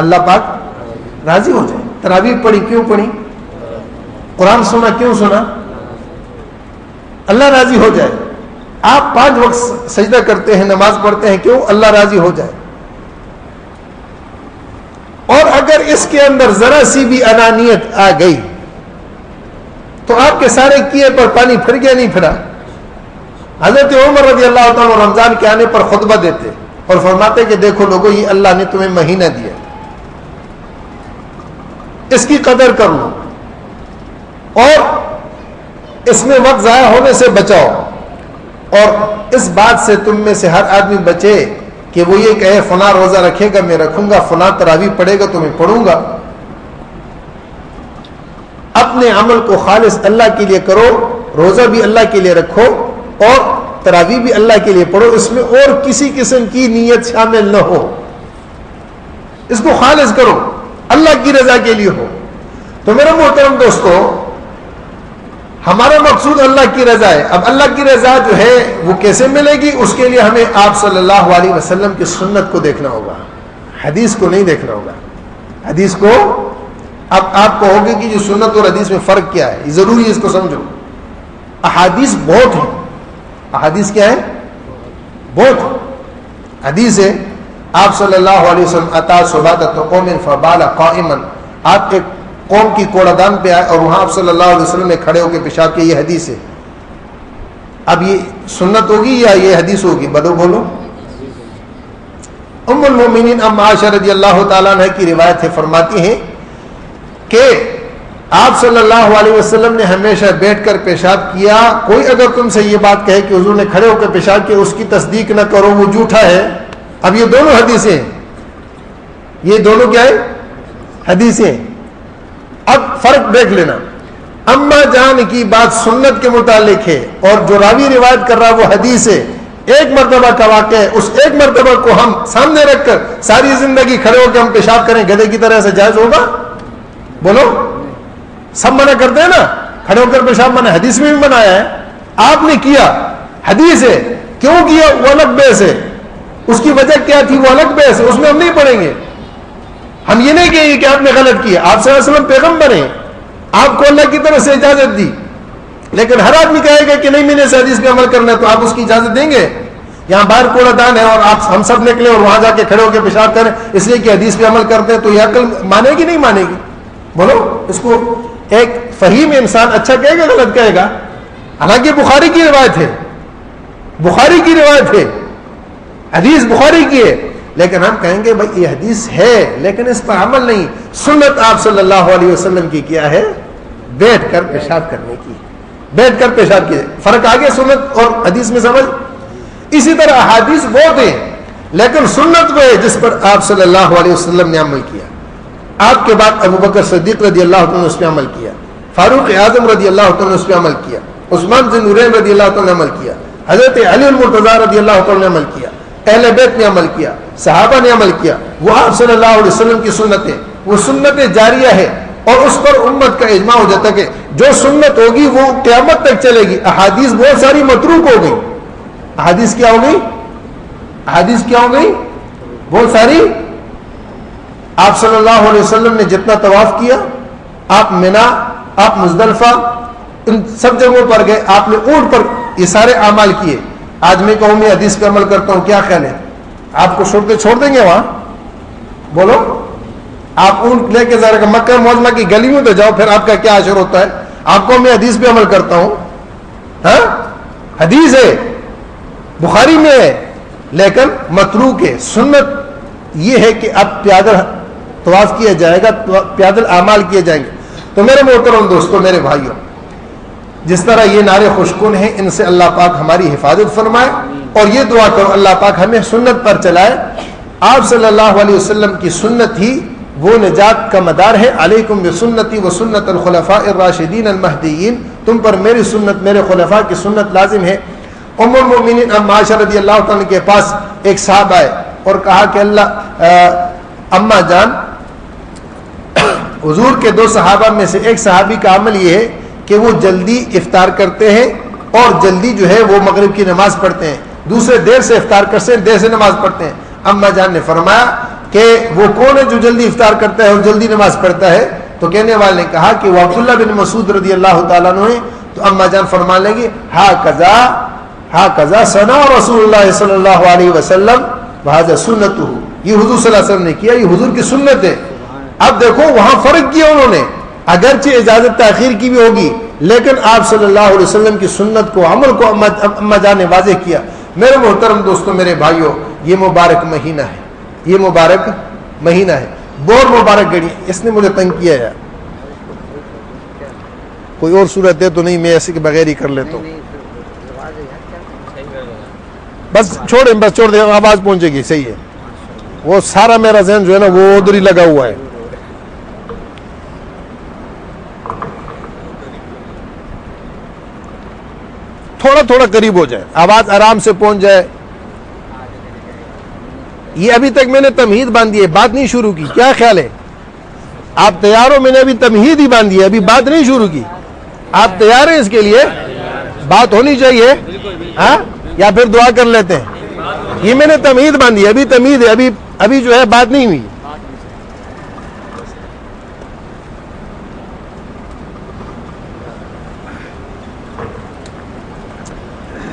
اللہ پاک راضی ہو جائے. تراویح پڑھی، کیوں پڑھی؟ قرآن سنا، کیوں سنا؟ اللہ راضی ہو جائے. آپ 5 وقت سجدہ کرتے ہیں، نماز پڑھتے ہیں، کیوں؟ اللہ راضی ہو جائے. اور اگر اس کے اندر ذرا سی بھی انانیت آ گئی تو آپ کے سارے کیے پر پانی پھر گیا، نہیں پھرا. حضرت عمر رضی اللہ تعالیٰ رمضان کے آنے پر خطبہ دیتے اور فرماتے کہ دیکھو لوگوں، یہ اللہ نے تمہیں مہینہ دیا، اس کی قدر کر لو اور اس میں وقت ضائع ہونے سے بچاؤ. اور اس بات سے تم میں سے ہر آدمی بچے کہ وہ یہ کہے فلاں روزہ رکھے گا میں رکھوں گا، فلاں تراویح پڑھے گا تو میں پڑھوں گا. اپنے عمل کو خالص اللہ کے لیے کرو، روزہ بھی اللہ کے لیے رکھو اور تراویح بھی اللہ کے لیے پڑھو. اس میں اور کسی قسم کی نیت شامل نہ ہو، اس کو خالص کرو، اللہ کی رضا کے لیے ہو. تو میرے محترم دوستو، ہمارا مقصود اللہ کی رضا ہے. اب اللہ کی رضا جو ہے وہ کیسے ملے گی؟ اس کے لیے ہمیں آپ صلی اللہ علیہ وسلم کی سنت کو دیکھنا ہوگا، حدیث کو نہیں دیکھنا ہوگا. حدیث کو اب آپ کہوگے کہ جو سنت اور حدیث میں فرق کیا ہے، یہ ضروری ہے، اس کو سمجھو. احادیث بہت ہیں. احادیث کیا ہے؟ بہت حدیث ہے. آپ صلی اللہ علیہ وسلم اتا صبات قوم فبال قائما، آپ ایک قوم کی کوڑا دان پہ آئے اور وہاں آپ صلی اللہ علیہ وسلم نے کھڑے ہو کے پیشاب کیا، یہ حدیث ہے. اب یہ سنت ہوگی یا یہ حدیث ہوگی؟ بولو. ام المومنین ام عائشہ رضی اللہ تعالیٰ عنہ کی روایت ہے، فرماتی ہیں کہ آپ صلی اللہ علیہ وسلم نے ہمیشہ بیٹھ کر پیشاب کیا. کوئی اگر تم سے یہ بات کہے کہ حضور نے کھڑے ہو کر پیشاب کیا، اس کی تصدیق نہ کرو، وہ جھوٹا ہے. اب یہ دونوں حدیثیں ہیں، یہ دونوں کیا ہے؟ حدیثیں ہیں. اب فرق دیکھ لینا. اما جان کی بات سنت کے متعلق ہے اور جو راوی روایت کر رہا وہ حدیث ہے. ایک مرتبہ کا واقعہ ہے، اس ایک مرتبہ کو ہم سامنے رکھ کر ساری زندگی کھڑے ہو کے ہم پیشاب کریں گدھے کی طرح سے جائز ہوگا؟ بولو. سب منع کرتے ہیں نا، کھڑے ہو کر پیشاب منع، حدیث میں بھی منایا ہے. آپ نے کیا، حدیث ہے. کیوں کیا؟ وہ الگ بحث ہے، اس کی وجہ کیا تھی وہ الگ بحث ہے، اس میں ہم نہیں پڑھیں گے. ہم یہ نہیں کہیں گے کہ آپ نے غلط کیا. آپ صلی اللہ علیہ وسلم پیغمبر ہیں, آپ کو اللہ کی طرف سے اجازت دی, لیکن ہر آدمی کہے گا کہ نہیں میں نے اس حدیث پہ عمل کرنا ہے, تو آپ اس کی اجازت دیں گے؟ یہاں باہر کوڑا دان ہے اور آپ ہم سب نکلے اور وہاں جا کے کھڑے ہو کے پیشاب کریں اس لیے کہ حدیث پہ عمل کرتے ہیں, تو یہ عقل مانے گی نہیں مانے گی؟ بولو. اس کو ایک فہیم انسان اچھا کہے گا غلط کہے گا؟ حالانکہ بخاری کی روایت ہے, بخاری کی روایت ہے, حدیث بخاری کی ہے, لیکن ہم کہیں گے بھائی یہ حدیث ہے لیکن اس پر عمل نہیں. سنت آپ صلی اللہ علیہ وسلم کی کیا ہے؟ بیٹھ کر پیشاب کرنے کی, بیٹھ کر پیشاب کی. فرق آگے سنت اور حدیث میں سمجھ. اسی طرح احادیث بہت ہیں لیکن سنت وہ ہے جس پر آپ صلی اللہ علیہ وسلم نے عمل کیا. آپ کے بعد ابو بکر صدیق رضی اللہ عنہ نے اس پہ عمل کیا, فاروق اعظم رضی اللہ عنہ نے اس پہ عمل کیا, عثمان بن نورین رضی اللہ عنہ نے عمل کیا, حضرت علی المرتضیٰ رضی اللہ عنہ نے عمل کیا, اہل بیت نے عمل کیا, صحابہ نے عمل کیا. وہ آپ صلی اللہ علیہ وسلم کی سنتیں, وہ سنت جاریہ ہے اور اس پر امت کا اجماع ہو جاتا ہے کہ جو سنت ہوگی وہ قیامت تک چلے گی. احادیث بہت ساری متروک ہو گئی. احادیث کیا ہو گئی؟ احادیث کیا ہو گئی؟ بہت ساری. آپ صلی اللہ علیہ وسلم نے جتنا طواف کیا, آپ منا, آپ مزدلفہ, ان سب جگہوں پر گئے, آپ نے اونٹ پر یہ سارے اعمال کیے. آج میں کہوں میں حدیث پہ عمل کرتا ہوں, کیا خیال ہے؟ آپ کو چھوڑ دیں گے وہاں؟ بولو. آپ اونٹ لے کے ذرا مکہ معظمہ کی گلی میں تو جاؤ, پھر آپ کا کیا اثر ہوتا ہے؟ آپ کو میں حدیث پہ عمل کرتا ہوں, ہاں حدیث ہے, بخاری میں ہے, لیکن متروک ہے. سنت یہ ہے کہ اب پیادل طواف کیا جائے گا, پیادل اعمال کیے جائیں گے. تو میرے محترم دوستوں, میرے بھائیوں, جس طرح یہ نعرے خوشکن ہیں ان سے اللہ پاک ہماری حفاظت فرمائے, اور یہ دعا کرو اللہ پاک ہمیں سنت پر چلائے. آپ صلی اللہ علیہ وسلم کی سنت ہی وہ نجات کا مدار ہے. علیکم بسنتی و سنت الخلفاء الراشدین المہدیین, تم پر میری سنت, میرے خلفاء کی سنت لازم ہے. ام المؤمنین ام عائشہ رضی اللہ تعالیٰ کے پاس ایک صاحب آئے اور کہا کہ اما جان, حضور کے دو صحابہ میں سے ایک صحابی کا عمل یہ ہے کہ وہ جلدی افطار کرتے ہیں اور جلدی جو ہے وہ مغرب کی نماز پڑھتے ہیں, دوسرے دیر سے افطار کرتے ہیں, دیر سے نماز پڑھتے ہیں. اما جان نے فرمایا کہ وہ کون ہے جو جلدی افطار کرتا ہے اور جلدی نماز پڑھتا ہے؟ تو کہنے والے نے کہا کہ وہ عبداللہ بن مسعود رضی اللہ تعالیٰ عنہ ہے. تو اما جان فرمانے لگی ہا قضا ثنا رسول اللہ صلی اللہ علیہ وسلم وہذا سنتہ, یہ حضور صلی اللہ علیہ وسلم نے کیا, یہ حضور کی سنت ہے. اب دیکھو وہاں فرق کیا انہوں نے, اگرچہ اجازت تاخیر کی بھی ہوگی لیکن آپ صلی اللہ علیہ وسلم کی سنت کو, عمل کو اما جان نے واضح کیا. میرے محترم دوستوں, میرے بھائیوں, یہ مبارک مہینہ ہے, یہ مبارک مہینہ ہے, بہت مبارک گھڑی. اس نے مجھے تنگ کیا ہے, کوئی اور صورت ہے تو نہیں, میں ایسے کے بغیر ہی کر لیتا ہوں. بس چھوڑیں, بس چھوڑ دیں, آواز پہنچے گی, صحیح ہے. وہ سارا میرا ذہن جو ہے نا وہ ادھر ہی لگا ہوا ہے. تھوڑا تھوڑا قریب ہو جائے, آواز آرام سے پہنچ جائے. یہ ابھی تک میں نے تمہید باندھی ہے, بات نہیں شروع کی. کیا خیال ہے, آپ تیار ہو؟ میں نے ابھی تمہید ہی باندھی ہے, ابھی بات نہیں شروع کی. آپ تیار ہیں اس کے لیے؟ بات ہونی چاہیے, ہاں, یا پھر دعا کر لیتے ہیں؟ یہ میں نے تمہید باندھی ہے, ابھی تمہید ہے, ابھی جو ہے بات نہیں ہوئی.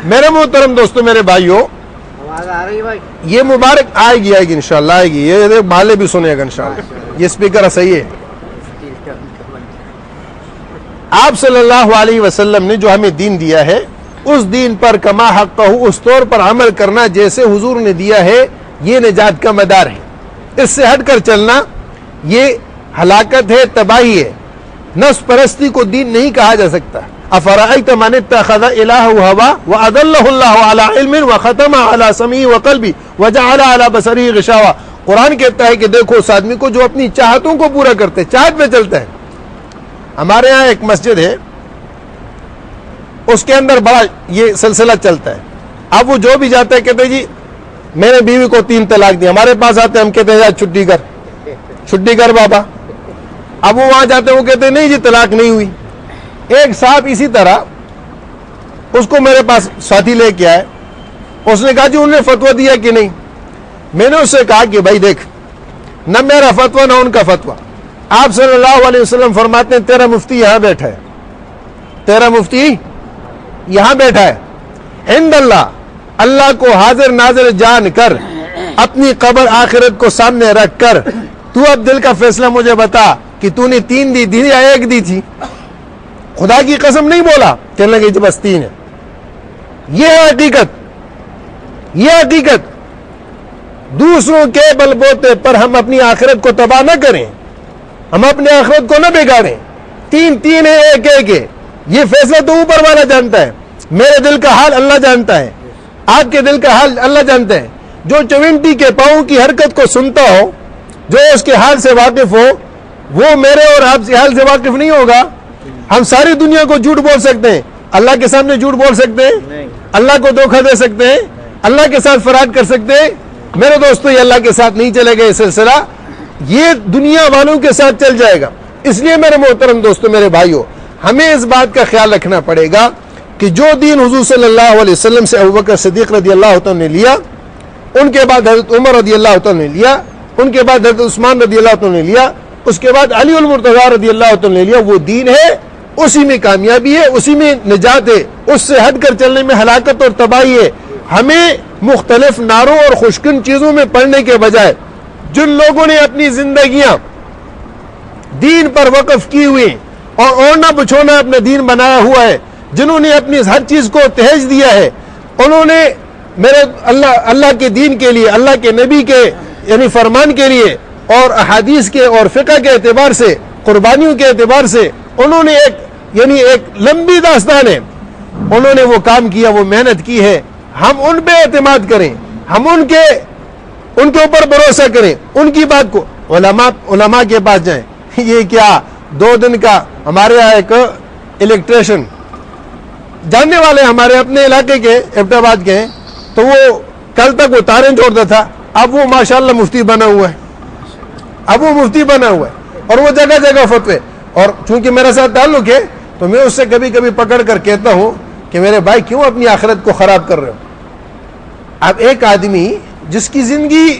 میرے محترم دوستوں, میرے بھائیوں, یہ مبارک آئے گی انشاءاللہ آئے گی. یہ مالے بھی سنے گا انشاءاللہ, یہ اسپیکر صحیح ہے. آپ صلی اللہ علیہ وسلم نے جو ہمیں دین دیا ہے اس دین پر کما حق اس طور پر عمل کرنا جیسے حضور نے دیا ہے, یہ نجات کا مدار ہے. اس سے ہٹ کر چلنا یہ ہلاکت ہے, تباہی ہے. نفس پرستی کو دین نہیں کہا جا سکتا. افرأیت من اتخذ الہہ ہوا واضلہ اللہ علی علم وختم علی سمعہ وقلبہ وجعل علی بصرہ غشاوہ. قرآن کہتا ہے کہ دیکھو اس آدمی کو جو اپنی چاہتوں کو پورا کرتے, چاہت پہ چلتا ہے. ہمارے ہاں ایک مسجد ہے, اس کے اندر بڑا یہ سلسلہ چلتا ہے. اب وہ جو بھی جاتا ہے کہتے ہیں جی میں نے بیوی کو 3 طلاق دی. ہمارے پاس آتے ہیں, ہم کہتے ہیں یار چھٹی کر بابا. اب وہ وہاں جاتے ہیں, وہ کہتے ہیں نہیں جی طلاق نہیں ہوئی. ایک صاحب اسی طرح اس کو میرے پاس ساتھی لے کے آئے, اس نے کہا جی انہوں نے فتویٰ دیا کہ نہیں. میں نے اس سے کہا کہ بھائی دیکھ, نہ میرا فتویٰ نہ ان کا فتویٰ. آپ صلی اللہ علیہ وسلم فرماتے ہیں تیرا مفتی یہاں بیٹھا ہے, تیرا مفتی یہاں بیٹھا ہے, عند اللہ, اللہ کو حاضر ناظر جان کر, اپنی قبر آخرت کو سامنے رکھ کر, تو اب دل کا فیصلہ مجھے بتا کہ تو نے 3 دی تھی یا 1 دی تھی. خدا کی قسم نہیں بولا, کہنے لگے جو بس 3 ہے. یہ ہے حقیقت, یہ حقیقت. دوسروں کے بل بوتے پر ہم اپنی آخرت کو تباہ نہ کریں, ہم اپنے آخرت کو نہ بگاڑیں. 3 ہے, 1 ہے. یہ فیصلہ تو اوپر والا جانتا ہے, میرے دل کا حال اللہ جانتا ہے, آپ کے دل کا حال اللہ جانتا ہے. جو 20 کے پاؤں کی حرکت کو سنتا ہو, جو اس کے حال سے واقف ہو, وہ میرے اور آپ کے حال سے واقف نہیں ہوگا. ہم ساری دنیا کو جھوٹ بول سکتے ہیں, اللہ کے سامنے جھوٹ بول سکتے ہیں, اللہ کو دھوکہ دے سکتے ہیں, اللہ کے ساتھ فراڈ کر سکتے ہیں. میرے دوستو, یہ اللہ کے ساتھ نہیں چلے گا یہ سلسلہ, یہ دنیا والوں کے ساتھ چل جائے گا. اس لیے میرے محترم دوستو, میرے بھائیوں, ہمیں اس بات کا خیال رکھنا پڑے گا کہ جو دین حضور صلی اللہ علیہ وسلم سے ابوبکر صدیق رضی اللہ تعالیٰ نے لیا, ان کے بعد حضرت عمر رضی اللہ تعالیٰ نے لیا, ان کے بعد حضرت عثمان رضی اللہ تعالیٰ نے لیا, اس کے بعد علی المرتضیٰ رضی اللہ تعالیٰ نے لیا, وہ دین ہے, اسی میں کامیابی ہے, اسی میں نجات ہے. اس سے ہٹ کر چلنے میں ہلاکت اور تباہی ہے. ہمیں مختلف نعروں اور خوشکن چیزوں میں پڑنے کے بجائے جن لوگوں نے اپنی زندگیاں دین پر وقف کی ہوئی اور اوڑھنا بچھونا اپنا دین بنایا ہوا ہے, جنہوں نے اپنی ہر چیز کو تہیج دیا ہے, انہوں نے میرے اللہ کے دین کے لیے, اللہ کے نبی کے یعنی فرمان کے لیے اور احادیث کے اور فقہ کے اعتبار سے, قربانیوں کے اعتبار سے انہوں نے ایک لمبی داستان ہے, انہوں نے وہ کام کیا, وہ محنت کی ہے. ہم ان پہ اعتماد کریں, ہم ان کے اوپر بھروسہ کریں, ان کی بات کو علماء کے پاس جائیں. یہ کیا 2 دن کا, ہمارے یہاں ایک الیکٹریشین جاننے والے ہمارے اپنے علاقے کے ایبٹ آباد کے ہیں, تو وہ کل تک وہ تاریں جوڑتا تھا, اب وہ ماشاءاللہ مفتی بنا ہوا ہے, اب وہ مفتی بنا ہوا ہے, اور وہ جگہ جگہ فتوے. اور چونکہ میرے ساتھ تعلق ہے تو میں اس سے کبھی کبھی پکڑ کر کہتا ہوں کہ میرے بھائی کیوں اپنی آخرت کو خراب کر رہے ہو. اب ایک آدمی جس کی زندگی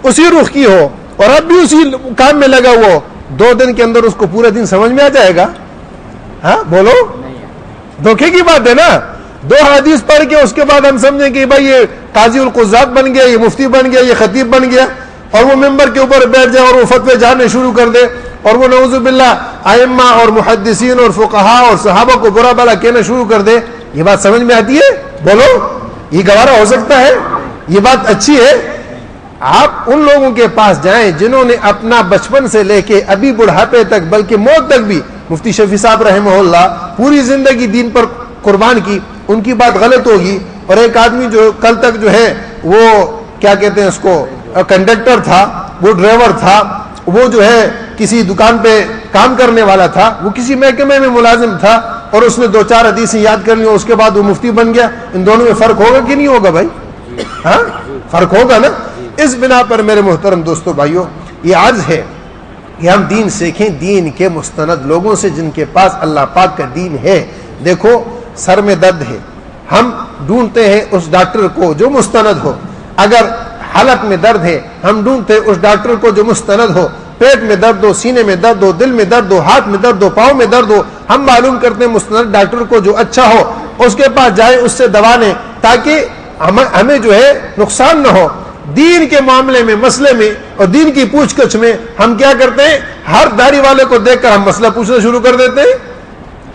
اسی رخ کی ہو اور اب بھی اسی کام میں لگا ہوا ہو, 2 دن کے اندر اس کو پورا دن سمجھ میں آ جائے گا؟ ہاں بولو, دھوکے کی بات ہے نا. 2 حدیث پڑھ کے اس کے بعد ہم سمجھیں کہ بھائی یہ قاضی القضات بن گیا, یہ مفتی بن گیا, یہ خطیب بن گیا, اور وہ ممبر کے اوپر بیٹھ جائے اور وہ فتوے جاننے شروع کر دے, اور وہ نعوذ باللہ ائمہ اور محدثین اور فقہاء اور صحابہ کو برا بھلا کہنا شروع کر دے. یہ بات سمجھ میں آتی ہے؟ بولو, یہ گوارا ہو سکتا ہے؟ یہ بات اچھی ہے؟ آپ ان لوگوں کے پاس جائیں جنہوں نے اپنا بچپن سے لے کے ابھی بڑھاپے تک بلکہ موت تک بھی, مفتی شفیع صاحب رحمہ اللہ پوری زندگی دین پر قربان کی, ان کی بات غلط ہوگی. اور ایک آدمی جو کل تک جو ہے وہ کیا کہتے ہیں اس کو, کنڈکٹر تھا, وہ ڈرائیور تھا, وہ جو ہے کسی دکان پہ کام کرنے والا تھا, وہ کسی محکمے میں ملازم تھا, اور اس نے 2-4 حدیثیں یاد کر لی, اس کے بعد وہ مفتی بن گیا. ان دونوں میں فرق ہوگا کہ نہیں ہوگا بھائی؟ ہاں فرق ہوگا نا. اس بنا پر میرے محترم دوستو بھائیوں, یہ عرض ہے کہ ہم دین سیکھیں دین کے مستند لوگوں سے, جن کے پاس اللہ پاک کا دین ہے. دیکھو سر میں درد ہے, ہم ڈھونڈتے ہیں اس ڈاکٹر کو جو مستند ہو. اگر حلق میں درد ہے, ہم ڈھونڈتے اس ڈاکٹر کو جو مستند ہو. پیٹ میں درد ہو, سینے میں درد ہو, دل میں درد ہو, ہاتھ میں درد ہو, پاؤں میں درد ہو, ہم معلوم کرتے ہیں مستند ڈاکٹر کو جو اچھا ہو, اس کے پاس جائیں, اس سے دوا لیں, تاکہ ہمیں جو ہے نقصان نہ ہو. دین کے معاملے میں, مسئلے میں اور دین کی پوچھ گچھ میں ہم کیا کرتے ہیں, ہر داڑھی والے کو دیکھ کر ہم مسئلہ پوچھنا شروع کر دیتے ہیں,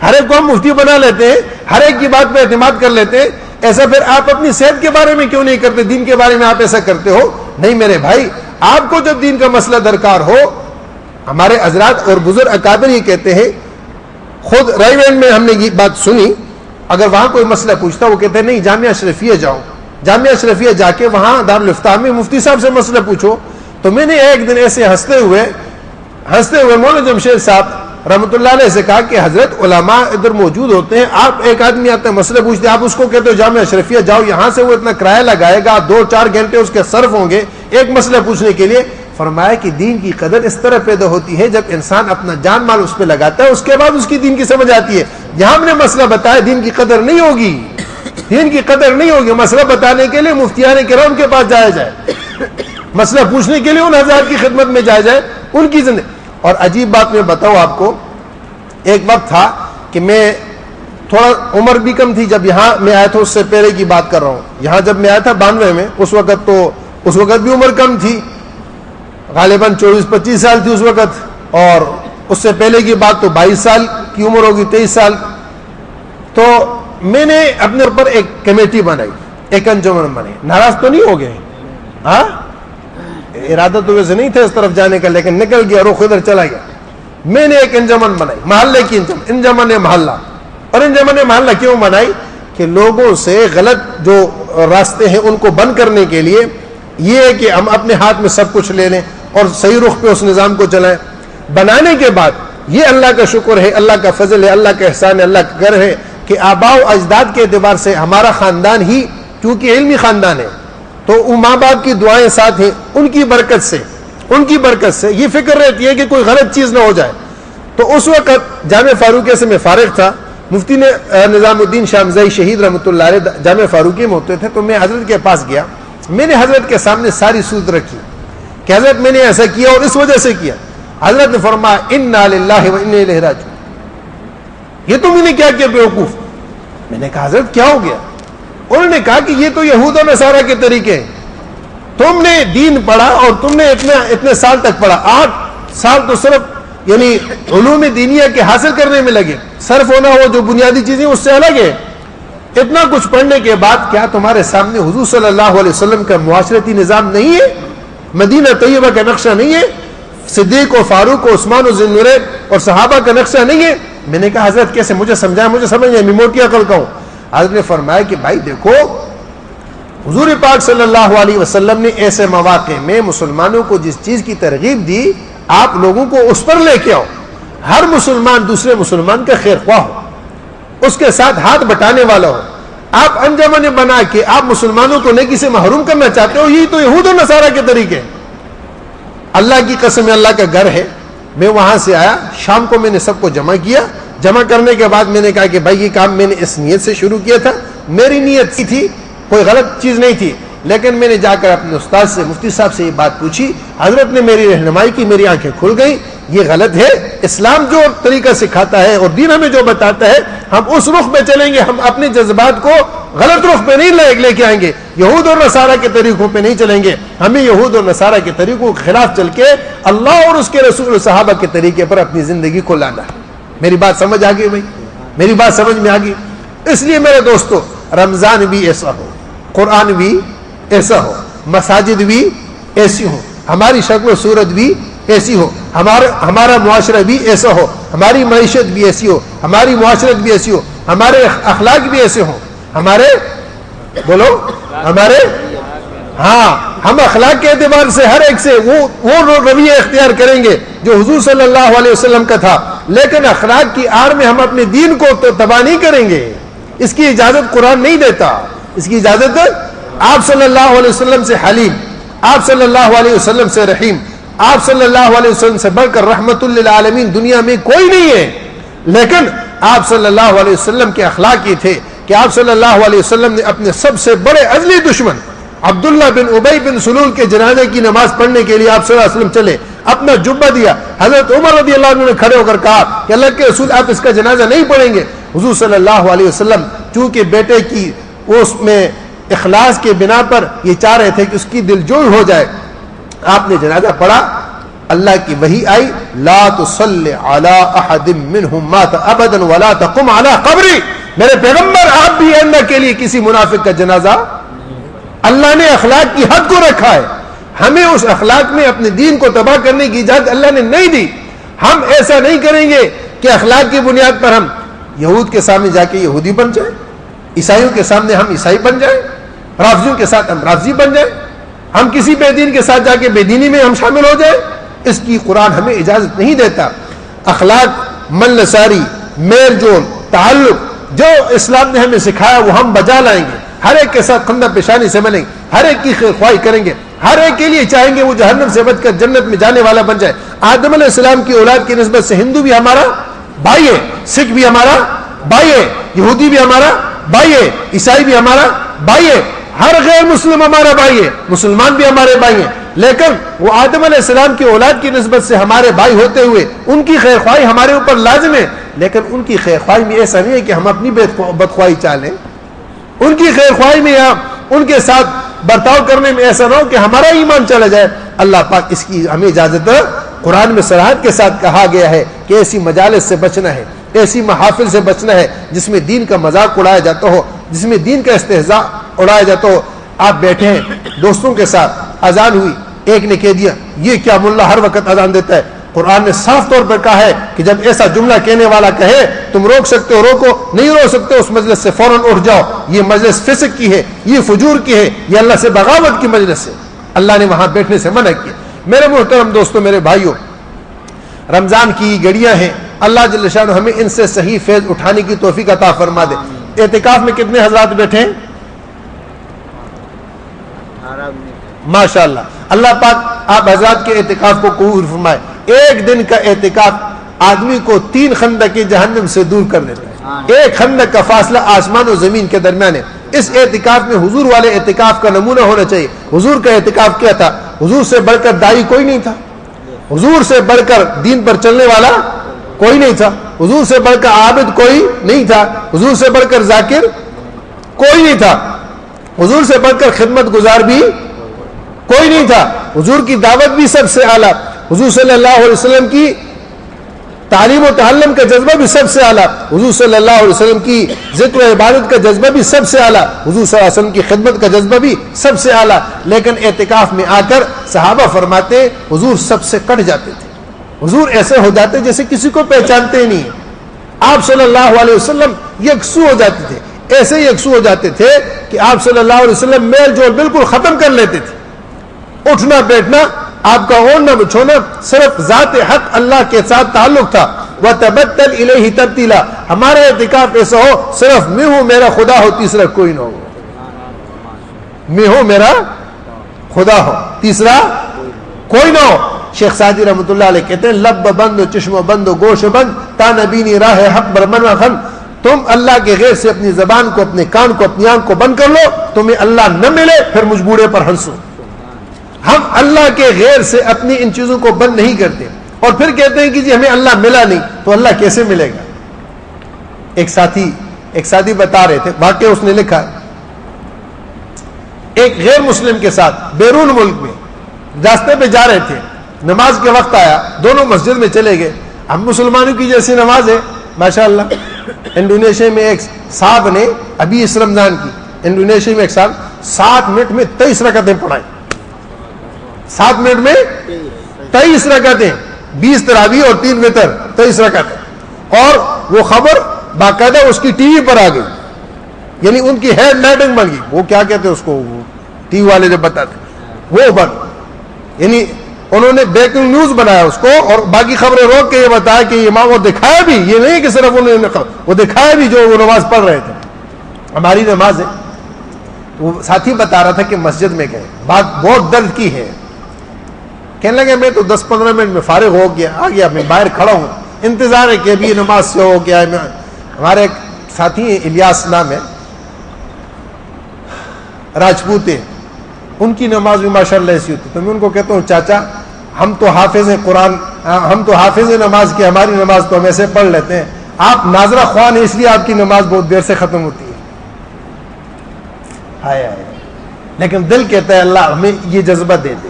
ہر ایک کو ہم مفتی بنا لیتے ہیں, ہر ایک کی بات پہ اعتماد کر لیتے ہیں. ایسا پھر آپ اپنی صحت کے بارے میں کیوں نہیں کرتے, دین کے بارے میں آپ ایسا کرتے ہو؟ نہیں میرے بھائی, آپ کو جب دین کا مسئلہ درکار ہو, ہمارے حضرات اور بزرگ اکابر یہ کہتے ہیں, خود رائیوینڈ میں ہم نے یہ بات سنی, اگر وہاں کوئی مسئلہ پوچھتا وہ کہتے ہیں نہیں جامعہ اشرفیہ جاؤ, جامعہ اشرفیہ جا کے وہاں دارالفتاح میں مفتی صاحب سے مسئلہ پوچھو. تو میں نے ایک دن ایسے ہنستے ہوئے مولانا جمشید صاحب رحمۃ اللہ علیہ سے کہا کہ حضرت علماء ادھر موجود ہوتے ہیں, آپ ایک آدمی آتا ہے مسئلہ پوچھتے ہیں, آپ اس کو کہتے ہو جامعہ اشرفیہ جاؤ, یہاں سے وہ اتنا کرایہ لگائے گا, 2-4 گھنٹے اس کے صرف ہوں گے ایک مسئلہ پوچھنے کے لیے. فرمایا کہ دین کی قدر اس طرح پیدا ہوتی ہے جب انسان اپنا جان مال اس پہ لگاتا ہے, اس کے بعد اس کی دین کی سمجھ آتی ہے. جہاں ہم نے مسئلہ بتایا دین کی قدر نہیں ہوگی, دین کی قدر نہیں ہوگی. مسئلہ بتانے کے لیے مفتیان کرام کے پاس جایا جائے. مسئلہ پوچھنے کے لیے ان حضرات کی خدمت میں جایا جائے, ان کی زندگی. اور عجیب بات میں بتاؤں آپ کو, ایک وقت تھا کہ میں تھوڑا عمر بھی کم تھی جب یہاں میں آیا تھا, اس سے پہلے کی بات کر رہا ہوں. یہاں جب میں آیا تھا 92 میں, اس وقت بھی عمر کم تھی, غالباً 24-25 سال تھی اس وقت, اور اس سے پہلے کی بات تو 22 سال کی عمر ہوگی, 23 سال. تو میں نے اپنے اوپر ایک کمیٹی بنائی, ایک انجمن بنائی. ناراض تو نہیں ہو گئے؟ ہاں, ارادہ تو ویسے نہیں تھا اس طرف جانے کا, لیکن نکل گیا, رخ ادھر چلا گیا. میں نے ایک انجمن بنائی, محلے کی انجمن محلہ. اور انجمن محلہ کیوں بنائی؟ کہ لوگوں سے غلط جو راستے ہیں ان کو بند کرنے کے لیے یہ ہے کہ ہم اپنے ہاتھ میں سب کچھ لے لیں اور صحیح رخ پہ اس نظام کو چلائیں. بنانے کے بعد یہ اللہ کا شکر ہے, اللہ کا فضل ہے, اللہ کا احسان ہے, اللہ کا گر ہے کہ آباء و اجداد کے اعتبار سے ہمارا خاندان ہی کیونکہ علمی خاندان ہے, تو ان ماں باپ کی دعائیں ساتھ ہیں, ان کی برکت سے یہ فکر رہتی ہے کہ کوئی غلط چیز نہ ہو جائے. تو اس وقت جامع فاروقیہ سے میں فارغ تھا, مفتی نے نظام الدین شامزئی شہید رحمۃ اللہ علیہ جامع فاروقیہ میں ہوتے تھے, تو میں حضرت کے پاس گیا. میں نے حضرت کے سامنے ساری صورت رکھی کہ حضرت میں نے ایسا کیا اور اس وجہ سے کیا. حضرت نے فرمایا انا للہ و انا الیہ راجعون. یہ تم نے کیا بیوقوف؟ میں نے کہا حضرت کیا ہو گیا؟ انہوں نے کہا کہ یہ تو یہود و نصارہ کے طریقے ہیں. تم نے دین پڑھا اور تم نے اتنے سال تک پڑھا, 8 سال تو صرف یعنی علوم دینیہ کے حاصل کرنے میں لگے, صرف ہونا ہو جو بنیادی چیزیں اس سے الگ ہے. اتنا کچھ پڑھنے کے بعد کیا تمہارے سامنے حضور صلی اللہ علیہ وسلم کا معاشرتی نظام نہیں ہے؟ مدینہ طیبہ کا نقشہ نہیں ہے؟ صدیق و فاروق و عثمان و ذوالنورین اور صحابہ کا نقشہ نہیں ہے؟ میں نے کہا حضرت کیسے, مجھے سمجھائیں, مجھے سمجھ نہیں, میں موٹی عقل کا ہوں. حضرت نے فرمایا کہ بھائی دیکھو, حضور پاک صلی اللہ علیہ وسلم نے ایسے مواقع میں مسلمانوں کو جس چیز کی ترغیب دی, آپ لوگوں کو اس پر لے کے آؤ. ہر مسلمان دوسرے مسلمان کا خیر خواہ ہو, اس کے ساتھ ہاتھ بٹانے والا ہو. آپ انجمن بنا کے آپ مسلمانوں کو نیکی سے محروم کرنا چاہتے ہو, یہی تو یہود و نصارہ کے طریقے. اللہ کی قسم, اللہ کا گھر ہے. میں وہاں سے آیا, شام کو میں نے سب کو جمع کیا. جمع کرنے کے بعد میں نے کہا کہ بھائی یہ کام میں نے اس نیت سے شروع کیا تھا, میری نیت تھی, کوئی غلط چیز نہیں تھی, لیکن میں نے جا کر اپنے استاد سے, مفتی صاحب سے یہ بات پوچھی. حضرت نے میری رہنمائی کی, میری آنکھیں کھل گئیں. یہ غلط ہے, اسلام جو طریقہ سکھاتا ہے اور دین ہمیں جو بتاتا ہے ہم اس رخ پہ چلیں گے, ہم اپنے جذبات کو غلط رخ پہ نہیں لے کے آئیں گے, یہود اور نصارہ کے طریقوں پہ نہیں چلیں گے. ہمیں یہود اور نصارہ کے طریقوں کے خلاف چل کے اللہ اور اس کے رسول اور صحابہ کے طریقے پر اپنی زندگی کو لانا ہے. میری بات سمجھ آ گئی بھائی؟ میری بات سمجھ میں آ گئی؟ اس لیے میرے دوستو, رمضان بھی ایسا ہو, قرآن بھی ایسا ہو, مساجد بھی ایسی ہو, ہماری شکل و صورت بھی ایسی ہو, ہمارا معاشرہ بھی ایسا ہو, ہماری معیشت بھی ایسی ہو, ہماری معاشرت بھی ایسی ہو, ہمارے اخلاق بھی ایسے ہوں. ہمارے بولو ہمارے, ہاں, ہم اخلاق کے اعتبار سے ہر ایک سے وہ رویہ اختیار کریں گے جو حضور صلی اللہ علیہ وسلم کا تھا, لیکن اخلاق کی آڑ میں ہم اپنے دین کو تباہ نہیں کریں گے. اس کی اجازت قرآن نہیں دیتا. اس کی اجازت آپ صلی اللہ علیہ وسلم سے حلیم, آپ صلی اللہ علیہ وسلم سے رحیم, آپ صلی اللہ علیہ وسلم سے بڑھ کر رحمت للعالمین دنیا میں کوئی نہیں ہے. لیکن آپ صلی اللہ علیہ وسلم کے اخلاق یہ تھے کہ آپ صلی اللہ علیہ وسلم نے اپنے سب سے بڑے ازلی دشمن عبداللہ بن ابی بن سلول کے جنازے کی نماز پڑھنے کے لیے آپ صلی اللہ علیہ وسلم چلے, اپنا جبہ دیا. حضرت عمر رضی اللہ عنہ نے کھڑے ہو کر کہا کہ اللہ کے رسول آپ اس کا جنازہ نہیں پڑھیں گے. حضور صلی اللہ علیہ وسلم چونکہ بیٹے کی اس میں اخلاص کے بنا پر یہ چاہ رہے تھے کہ اس کی دل جوئی ہو جائے, آپ نے جنازہ پڑھا. اللہ کی وحی آئی, لا تصلی علی احد منہم مات ابدا ولا تقم علی قبری. میرے پیغمبر آپ بھی اللہ کے لیے کسی منافق کا جنازہ, اللہ نے اخلاق کی حد کو رکھا ہے, ہمیں اس اخلاق میں اپنے دین کو تباہ کرنے کی اجازت اللہ نے نہیں دی. ہم ایسا نہیں کریں گے کہ اخلاق کی بنیاد پر ہم یہود کے سامنے جا کے یہودی بن جائیں, عیسائیوں کے سامنے ہم عیسائی بن جائیں, رافضیوں کے ساتھ ہم رافضی بن جائیں, ہم کسی بے دین کے ساتھ جا کے بے دینی میں ہم شامل ہو جائیں. اس کی قرآن ہمیں اجازت نہیں دیتا. اخلاق, من نصاری, میل جول, تعلق جو اسلام نے ہمیں سکھایا وہ ہم بجا لائیں گے. ہر ایک کے ساتھ خندہ پیشانی سے ملیں گے, ہر ایک کی خیر خواہی کریں گے, ہر ایک کے لیے چاہیں گے وہ جہنم سے بچ کر جنت میں جانے والا بن جائے. آدم علیہ السلام کی اولاد کی نسبت سے ہندو بھی ہمارا بھائی ہے, سکھ بھی ہمارا بھائی ہے, یہودی بھی ہمارا بھائی ہے, عیسائی بھی ہمارا بھائی ہے, ہر غیر مسلم ہمارا بھائی ہے, مسلمان بھی ہمارے بھائی ہیں. لیکن وہ آدم علیہ السلام کی اولاد کی نسبت سے ہمارے بھائی ہوتے ہوئے ان کی خیر خواہی ہمارے اوپر لازم ہے، لیکن ان کی خیر خواہی میں ایسا نہیں ہے کہ ہم اپنی بدخواہی چالیں. ان کی خیر خواہی میں یا ان کے ساتھ برتاؤ کرنے میں ایسا نہ ہو کہ ہمارا ایمان چلا جائے. اللہ پاک اس کی ہمیں اجازت قرآن میں صراحت کے ساتھ کہا گیا ہے کہ ایسی مجالس سے بچنا ہے، ایسی محافل سے بچنا ہے جس میں دین کا مذاق اڑایا جاتا ہو، جس میں دین کا استہزاء اڑایا جاتا ہو. آپ بیٹھے ہیں دوستوں کے ساتھ، اذان ہوئی، ایک نے کہہ دیا یہ کیا ملا ہر وقت اذان دیتا ہے. قرآن نے صاف طور پر کہا ہے کہ جب ایسا جملہ کہنے والا کہے تم روک سکتے ہو، روکو، نہیں روک سکتے اس مجلس سے فوراً اٹھ جاؤ. یہ مجلس فسق کی ہے، یہ فجور کی ہے، یہ اللہ سے بغاوت کی مجلس ہے. اللہ نے وہاں بیٹھنے سے منع کیا. میرے محترم دوستوں، میرے بھائیوں، رمضان کی گھڑیاں ہیں، اللہ جل شانہ ہمیں ان سے صحیح فیض اٹھانے کی توفیق عطا فرما دے. اعتکاف میں کتنے حضرات بیٹھے ہیں؟ ماشاء اللہ. اللہ پاک آپ حضرات کے اعتکاف کو قبول فرمائے. ایک دن کا اعتکاف آدمی کو 3 خندق جہنم سے دور کر دیتا ہے. ایک خندق کا فاصلہ آسمان و زمین کے درمیان ہے. اس اعتکاف میں حضور والے اعتکاف کا نمونہ ہونا چاہیے. حضور کا اعتکاف کیا تھا؟ حضور سے بڑھ کر داعی کوئی نہیں تھا، حضور سے بڑھ کر دین پر چلنے والا کوئی نہیں تھا، حضور سے بڑھ کر عابد کوئی نہیں تھا، حضور سے بڑھ کر ذاکر کوئی نہیں تھا، حضور سے بڑھ کر خدمت گزار بھی کوئی نہیں تھا. حضور کی دعوت بھی سب سے اعلیٰ، حضور صلی اللہ علیہ وسلم کی تعلیم و تعلم کا جذبہ بھی سب سے اعلیٰ، حضور صلی اللہ علیہ وسلم کی ذکر و عبادت کا جذبہ بھی سب سے اعلیٰ، حضور صلی اللہ علیہ وسلم کی خدمت کا جذبہ بھی سب سے اعلیٰ. لیکن اعتکاف میں آ کر صحابہ فرماتے حضور سب سے کٹ جاتے تھے. حضور ایسے ہو جاتے جیسے کسی کو پہچانتے ہی نہیں. آپ صلی اللہ علیہ وسلم یکسو ہو جاتے تھے، ایسے یکسو ہو جاتے تھے کہ آپ صلی اللہ علیہ وسلم میل جول بالکل ختم کر لیتے تھے. اٹھنا بیٹھنا، آپ کا اوڑھنا بچھونا صرف ذات حق اللہ کے ساتھ تعلق تھا. وَتَبَتَّلْ إِلَيْهِ تَبْتِيلًا. ہمارا اعتکاف ایسا ہو صرف میں ہوں میرا خدا ہو، تیسرا کوئی نہ ہو. میں ہوں میرا خدا ہو، تیسرا کوئی نہ ہو. شیخ سعدی رحمۃ اللہ علیہ کہتے ہیں لب بند و چشم بند و گوش بند تا نبینی راہ حق برمن و خن. تم اللہ کے غیر سے اپنی زبان کو، اپنے کان کو، اپنی آنکھ کو بند کر لو، تمہیں اللہ نہ ملے پھر مجبورے پر ہنسو. ہم اللہ کے غیر سے اپنی ان چیزوں کو بند نہیں کرتے اور پھر کہتے ہیں کہ جی ہمیں اللہ ملا نہیں، تو اللہ کیسے ملے گا؟ ایک ساتھی بتا رہے تھے، واقعہ اس نے لکھا، ایک غیر مسلم کے ساتھ بیرون ملک میں راستے پہ جا رہے تھے، نماز کے وقت آیا، دونوں مسجد میں چلے گئے. ہم مسلمانوں کی جیسی نماز ہے ماشاءاللہ. انڈونیشیا میں ایک صاحب نے ابھی اس رمضان کی انڈونیشیا میں ایک صاحب 7 منٹ میں 23 رکعتیں پڑھائی. 7 منٹ میں 23 رکعتیں، 20 تراویح اور 3 وتر، 23 رکعتیں. اور وہ خبر باقاعدہ اس کی ٹی وی پر آ گئی، یعنی ان کی ہیڈ لائٹنگ بن گئی. وہ کیا کہتے ہیں اس کو، ٹی وی والے جب بتاتے وہ بن، یعنی انہوں نے بریکنگ نیوز بنایا اس کو اور باقی خبریں روک کے یہ بتایا کہ امام، وہ دکھایا بھی، یہ نہیں کہ صرف انہوں نے وہ دکھایا بھی جو وہ نماز پڑھ رہے تھے. ہماری نماز ہے. وہ ساتھی بتا رہا تھا کہ مسجد میں گئے، بات بہت درد کی ہے. کہنے لگے میں تو 10-15 منٹ میں فارغ ہو گیا، آ گیا، میں باہر کھڑا ہوں، انتظار ہے کہ ابھی نماز سے ہو گیا. ہمارے ایک ساتھی ہیں الیاس نام ہے، راجپوت ہیں، ان کی نماز بھی ماشاءاللہ ایسی ہوتی. تو میں ان کو کہتا ہوں چاچا ہم تو حافظ ہیں قرآن، ہم تو حافظ ہیں نماز کی، ہماری نماز تو ہم ایسے پڑھ لیتے ہیں. آپ ناظرہ خوان ہیں اس لیے آپ کی نماز بہت دیر سے ختم ہوتی ہے. ہائے لیکن دل کہتا ہے اللہ ہمیں یہ جذبہ دے دے،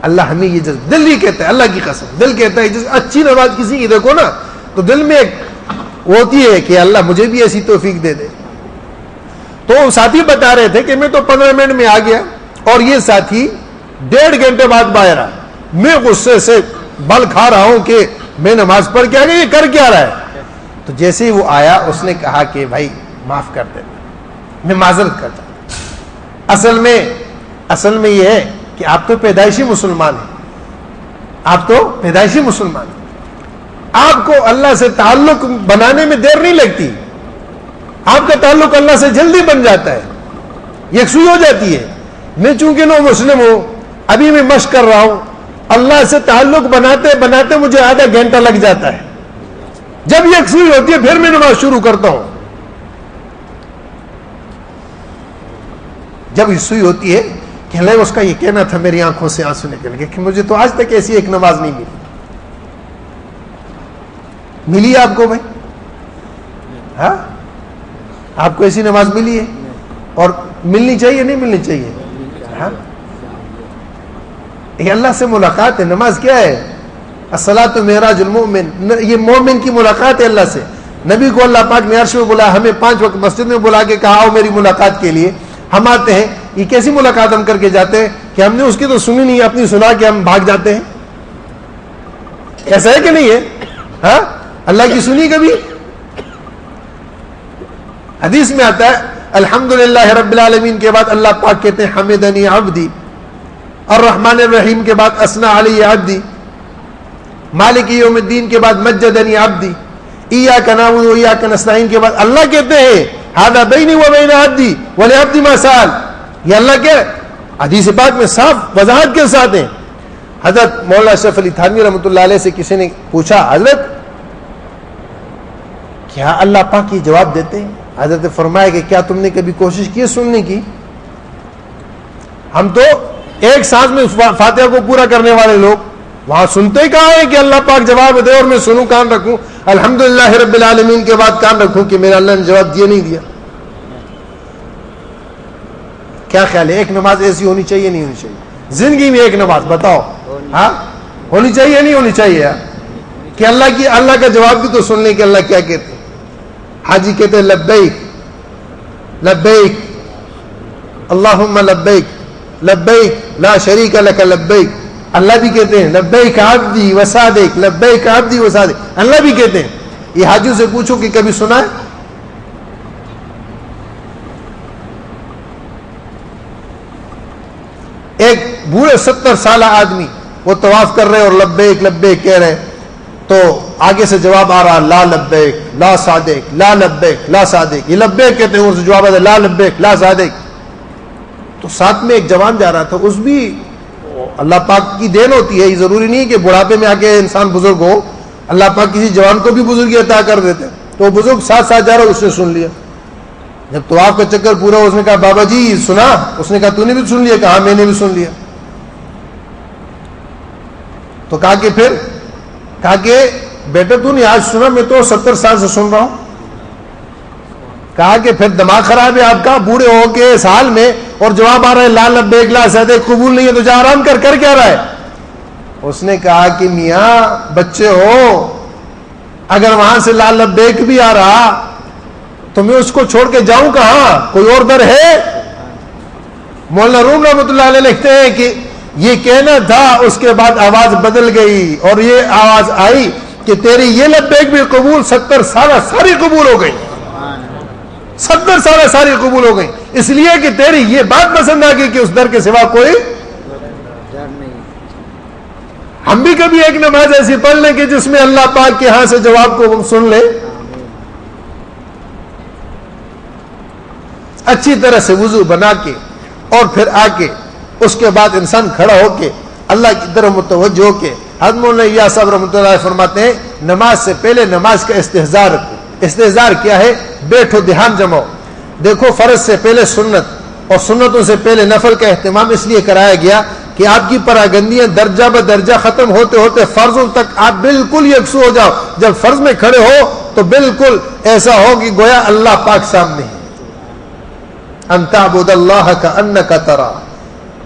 اللہ ہمیں یہ جذبہ، دل ہی کہتا ہے، اللہ کی قسم دل کہتا ہے. جس اچھی نماز کسی کی دیکھو نا تو دل میں ایک ہوتی ہے کہ اللہ مجھے بھی ایسی توفیق دے دے. تو ساتھی بتا رہے تھے کہ میں تو 15 منٹ میں آ گیا اور یہ ساتھی 1.5 گھنٹے بعد باہر آیا. میں غصے سے بل کھا رہا ہوں کہ میں نماز پڑھ کے آ گیا، یہ کر کیا رہا ہے. تو جیسے ہی وہ آیا اس نے کہا کہ بھائی معاف کر دے، میں معذرت کرتا ہوں. اصل میں یہ ہے کہ آپ تو پیدائشی مسلمان ہیں، آپ تو پیدائشی مسلمان ہیں. آپ کو اللہ سے تعلق بنانے میں دیر نہیں لگتی، آپ کا تعلق اللہ سے جلدی بن جاتا ہے، یکسوئی ہو جاتی ہے. میں چونکہ نو مسلم ہوں، ابھی میں مشق کر رہا ہوں، اللہ سے تعلق بناتے بناتے مجھے آدھا گھنٹہ لگ جاتا ہے. جب یکسوئی ہوتی ہے پھر میں نماز شروع کرتا ہوں. جب یکسوئی ہوتی ہے کہ لے اس کا یہ کہنا تھا میری آنکھوں سے آنسو نکل گئے کہ مجھے تو آج تک ایسی ایک نماز نہیں ملی آپ کو بھائی؟ ہاں آپ کو ایسی نماز ملی ہے؟ اور ملنی چاہیے نہیں ملنی چاہیے؟ ہاں یہ اللہ سے ملاقات ہے. نماز کیا ہے؟ الصلاۃ معراج المؤمن, یہ مومن کی ملاقات ہے اللہ سے. نبی کو اللہ پاک نے عرش میں بلایا, ہمیں 5 وقت مسجد میں بلا کے کہا آؤ میری ملاقات کے لیے. ہم آتے ہیں, یہ کیسی ملاقات ہم کر کے جاتے ہیں کہ ہم نے اس کی تو سنی نہیں, اپنی سنا کے ہم بھاگ جاتے ہیں. ایسا ہے کہ نہیں ہے؟ ہاں اللہ کی سنی کبھی؟ حدیث میں آتا ہے الحمدللہ رب العالمین کے بعد اللہ پاک کہتے ہیں حمدنی عبدی, الرحمن الرحیم کے بعد اثنا علی عبدی, مالک یوم الدین کے بعد مجدنی عبدی, ایاک نعبد و ایاک نستعین کے بعد اللہ کہتے ہیں ھذا بینی و بین عبدی ولعبدی ما سأل. یہ اللہ کے حدیث پاک میں صاف وضاحت کے ساتھ ہیں. حضرت مولانا اشرف علی تھانوی رحمۃ اللہ علیہ سے کسی نے پوچھا حضرت کیا اللہ پاک یہ جواب دیتے ہیں؟ حضرت نے فرمایا کہ کیا تم نے کبھی کوشش کی سننے کی؟ ہم تو ایک سانس میں فاتحہ کو پورا کرنے والے لوگ, وہاں سنتے ہی کہاں ہے کہ اللہ پاک جواب دے اور میں سنوں کان رکھوں, الحمدللہ رب العالمین کے بعد کان رکھوں کہ میرا اللہ نے جواب دیا نہیں دیا. کیا خیال ہے ایک نماز ایسی ہونی چاہیے نہیں ہونی چاہیے زندگی میں؟ ایک نماز بتاؤ ہاں ہونی چاہیے نہیں ہونی چاہیے یار, کہ اللہ کا جواب بھی تو سن لیں کہ اللہ کیا کہتے ہیں. حاجی کہتے ہیں لبیک لبیک اللہم لبیک لبیک لا شریک لک لبیک. اللہ بھی کہتے ہیں لبیک عبدی و صادق لبیک عبدی و صادق. اللہ بھی کہتے ہیں. یہ حاجیوں سے پوچھو کہ کبھی سنا ہے؟ ایک بوڑھے 70 سالہ آدمی وہ طواف کر رہے اور لبیک لبیک کہہ رہے, تو آگے سے جواب آ رہا لا لبیک لا صادق لا لبیک لا صادق. یہ لبیک کہتے ہیں, اس سے جواب آتا ہے لا لبیک لا صادق. تو ساتھ میں ایک جوان جا رہا تھا, اس بھی اللہ پاک کی دین ہوتی ہے, یہ ضروری نہیں کہ بڑھاپے میں آ کے انسان بزرگ ہو, اللہ پاک کسی جوان کو بھی بزرگی عطا کر دیتے ہیں. تو وہ بزرگ ساتھ ساتھ جا رہا, اس نے سن لیا. جب طواف کا چکر پورا, اس نے کہا بابا جی سنا؟ اس نے کہا تو نے بھی سن لیا؟ کہا میں نے بھی سن لیا. تو کہا کہ پھر, کہا کہ بیٹا تو نے آج سنا, میں تو 70 سال سے سن رہا ہوں. کہا کہ پھر دماغ خراب ہے آپ کا, بوڑھے ہو کے اس حال میں اور جواب آ رہا ہے لا لبیک لا صادق, قبول نہیں ہے تو جا آرام کر کیا رہا ہے. اس نے کہا کہ میاں بچے ہو, اگر وہاں سے لا لبیک بھی آ رہا تو میں اس کو چھوڑ کے جاؤں کہاں؟ کوئی اور در ہے؟ مولانا روم رحمۃ اللہ علیہ لکھتے ہیں کہ یہ کہنا تھا, اس کے بعد آواز بدل گئی اور یہ آواز آئی کہ تیری یہ لبیک بھی قبول, 70 سالہ ساری قبول ہو گئی, 70 سالہ ساری قبول ہو گئی, اس لیے کہ تیری یہ بات پسند آ گئی کہ اس در کے سوا کوئی. ہم بھی کبھی ایک نماز ایسی پڑھ لیں کہ جس میں اللہ پاک کے ہاں سے جواب کو ہم سن لیں. اچھی طرح سے وضو بنا کے اور پھر آ کے اس کے بعد انسان کھڑا ہو کے اللہ کی طرف متوجہ ہو کے, حضرت مولانا صاحب رحمۃ اللہ علیہ فرماتے ہیں نماز سے پہلے نماز کا استحضار رکھو. استحضار کیا ہے؟ بیٹھو, دھیان جماؤ. دیکھو فرض سے پہلے سنت اور سنتوں سے پہلے نفل کا اہتمام اس لیے کرایا گیا کہ آپ کی پراگندیاں درجہ بدرجہ ختم ہوتے ہوتے فرضوں تک آپ بالکل یکسو ہو جاؤ. جب فرض میں کھڑے ہو تو بالکل ایسا ہو کہ گویا اللہ پاک سامنے ہے. ان تعبد اللہ کأنک ترا,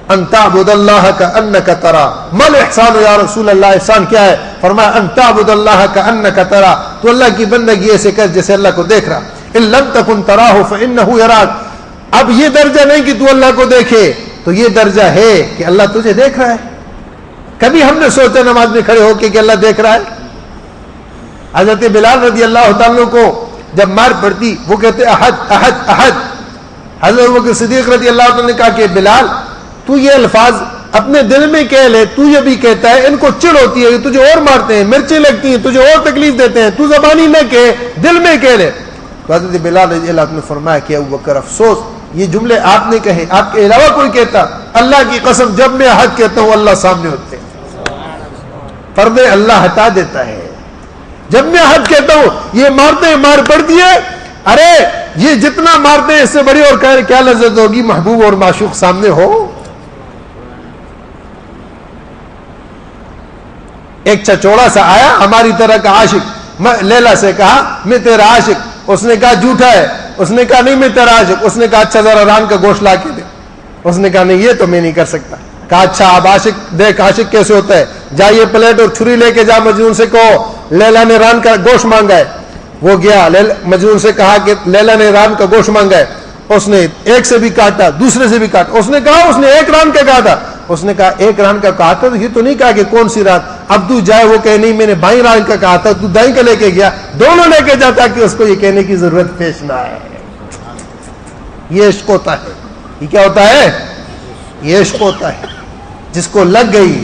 ان تعبد اللہ کأنک ترا. مل احسان یا رسول اللہ, احسان کیا ہے؟ فرمایا ان تعبد اللہ کأنک ترا, تو اللہ کی بندگی ایسے کر جیسے اللہ کو دیکھ رہا. ان لم تکن تراہ فانہ یراک. اب یہ درجہ نہیں کہ تو اللہ کو دیکھے, تو یہ درجہ ہے کہ اللہ تجھے دیکھ رہا ہے. کبھی ہم نے سوچا نماز میں کھڑے ہو کے کہ اللہ دیکھ رہا ہے؟ حضرت بلال رضی اللہ تعالیٰ کو جب مار پڑتی وہ کہتے احد احد احد. حضرت ابوبکر صدیق رضی اللہ تعالیٰ نے کہا کہ بلال تو یہ الفاظ اپنے دل میں کہہ لے, تو یہ بھی کہتا ہے ان کو چڑ ہوتی ہے, تجھے اور مارتے ہیں, مرچیں لگتی ہیں, تجھے اور تکلیف دیتے ہیں, تو زبانی نہ کہے, دل میں کہہ لے. تو حضرت بلال رضی اللہ عنہ نے فرمایا کہ ابوبکر افسوس, یہ جملے آپ نے کہے, آپ کے علاوہ کوئی کہتا. اللہ کی قسم جب میں حد کہتا ہوں اللہ سامنے ہوتے ہیں, پردے اللہ ہٹا دیتا ہے. جب میں حد کہتا ہوں یہ مارتے ہیں, مار پڑتی ہے, ارے یہ جتنا مارتے ہیں اس سے بڑی اور کیا لذت ہوگی محبوب اور معشوق سامنے ہو. ایک چچوڑا سا آیا ہماری طرح کا عاشق، لیلا سے کہا میں تیرا عاشق، اس نے کہا جھوٹا ہے، اس نے کہا نہیں میں تیرا عاشق، اس نے کہا اچھا ذرا ران کا گوشت لا کے دے، اس نے کہا نہیں یہ تو میں نہیں کر سکتا، کہا اچھا اب عاشق دیکھ عاشق کیسے ہوتا ہے، جا یہ پلیٹ اور چھری لے کے جا مجنون سے کہو لیلا نے ران کا گوشت مانگا ہے، وہ گیا مجنون سے کہا کہ لیلا نے ران کا گوشت مانگا ہے، اس نے ایک سے بھی کاٹا دوسرے سے بھی کاٹا، اس نے کہا اس نے ایک ران کا کہا تھا، اس نے کہا ایک ران کا کہا تھا، یہ تو نہیں کہا کہ کون سی ران، اب تو جائے وہ کہے نہیں میں نے بائیں ران کا کہا تھا، تو دائیں کا لے کے گیا، دونوں لے کے جاتا کہ اس کو یہ کہنے کی ضرورت پیش نہ آئے۔ یہ عشق ہوتا ہے، یہ کیا ہوتا ہے؟ یہ عشق ہوتا ہے جس کو لگ گئی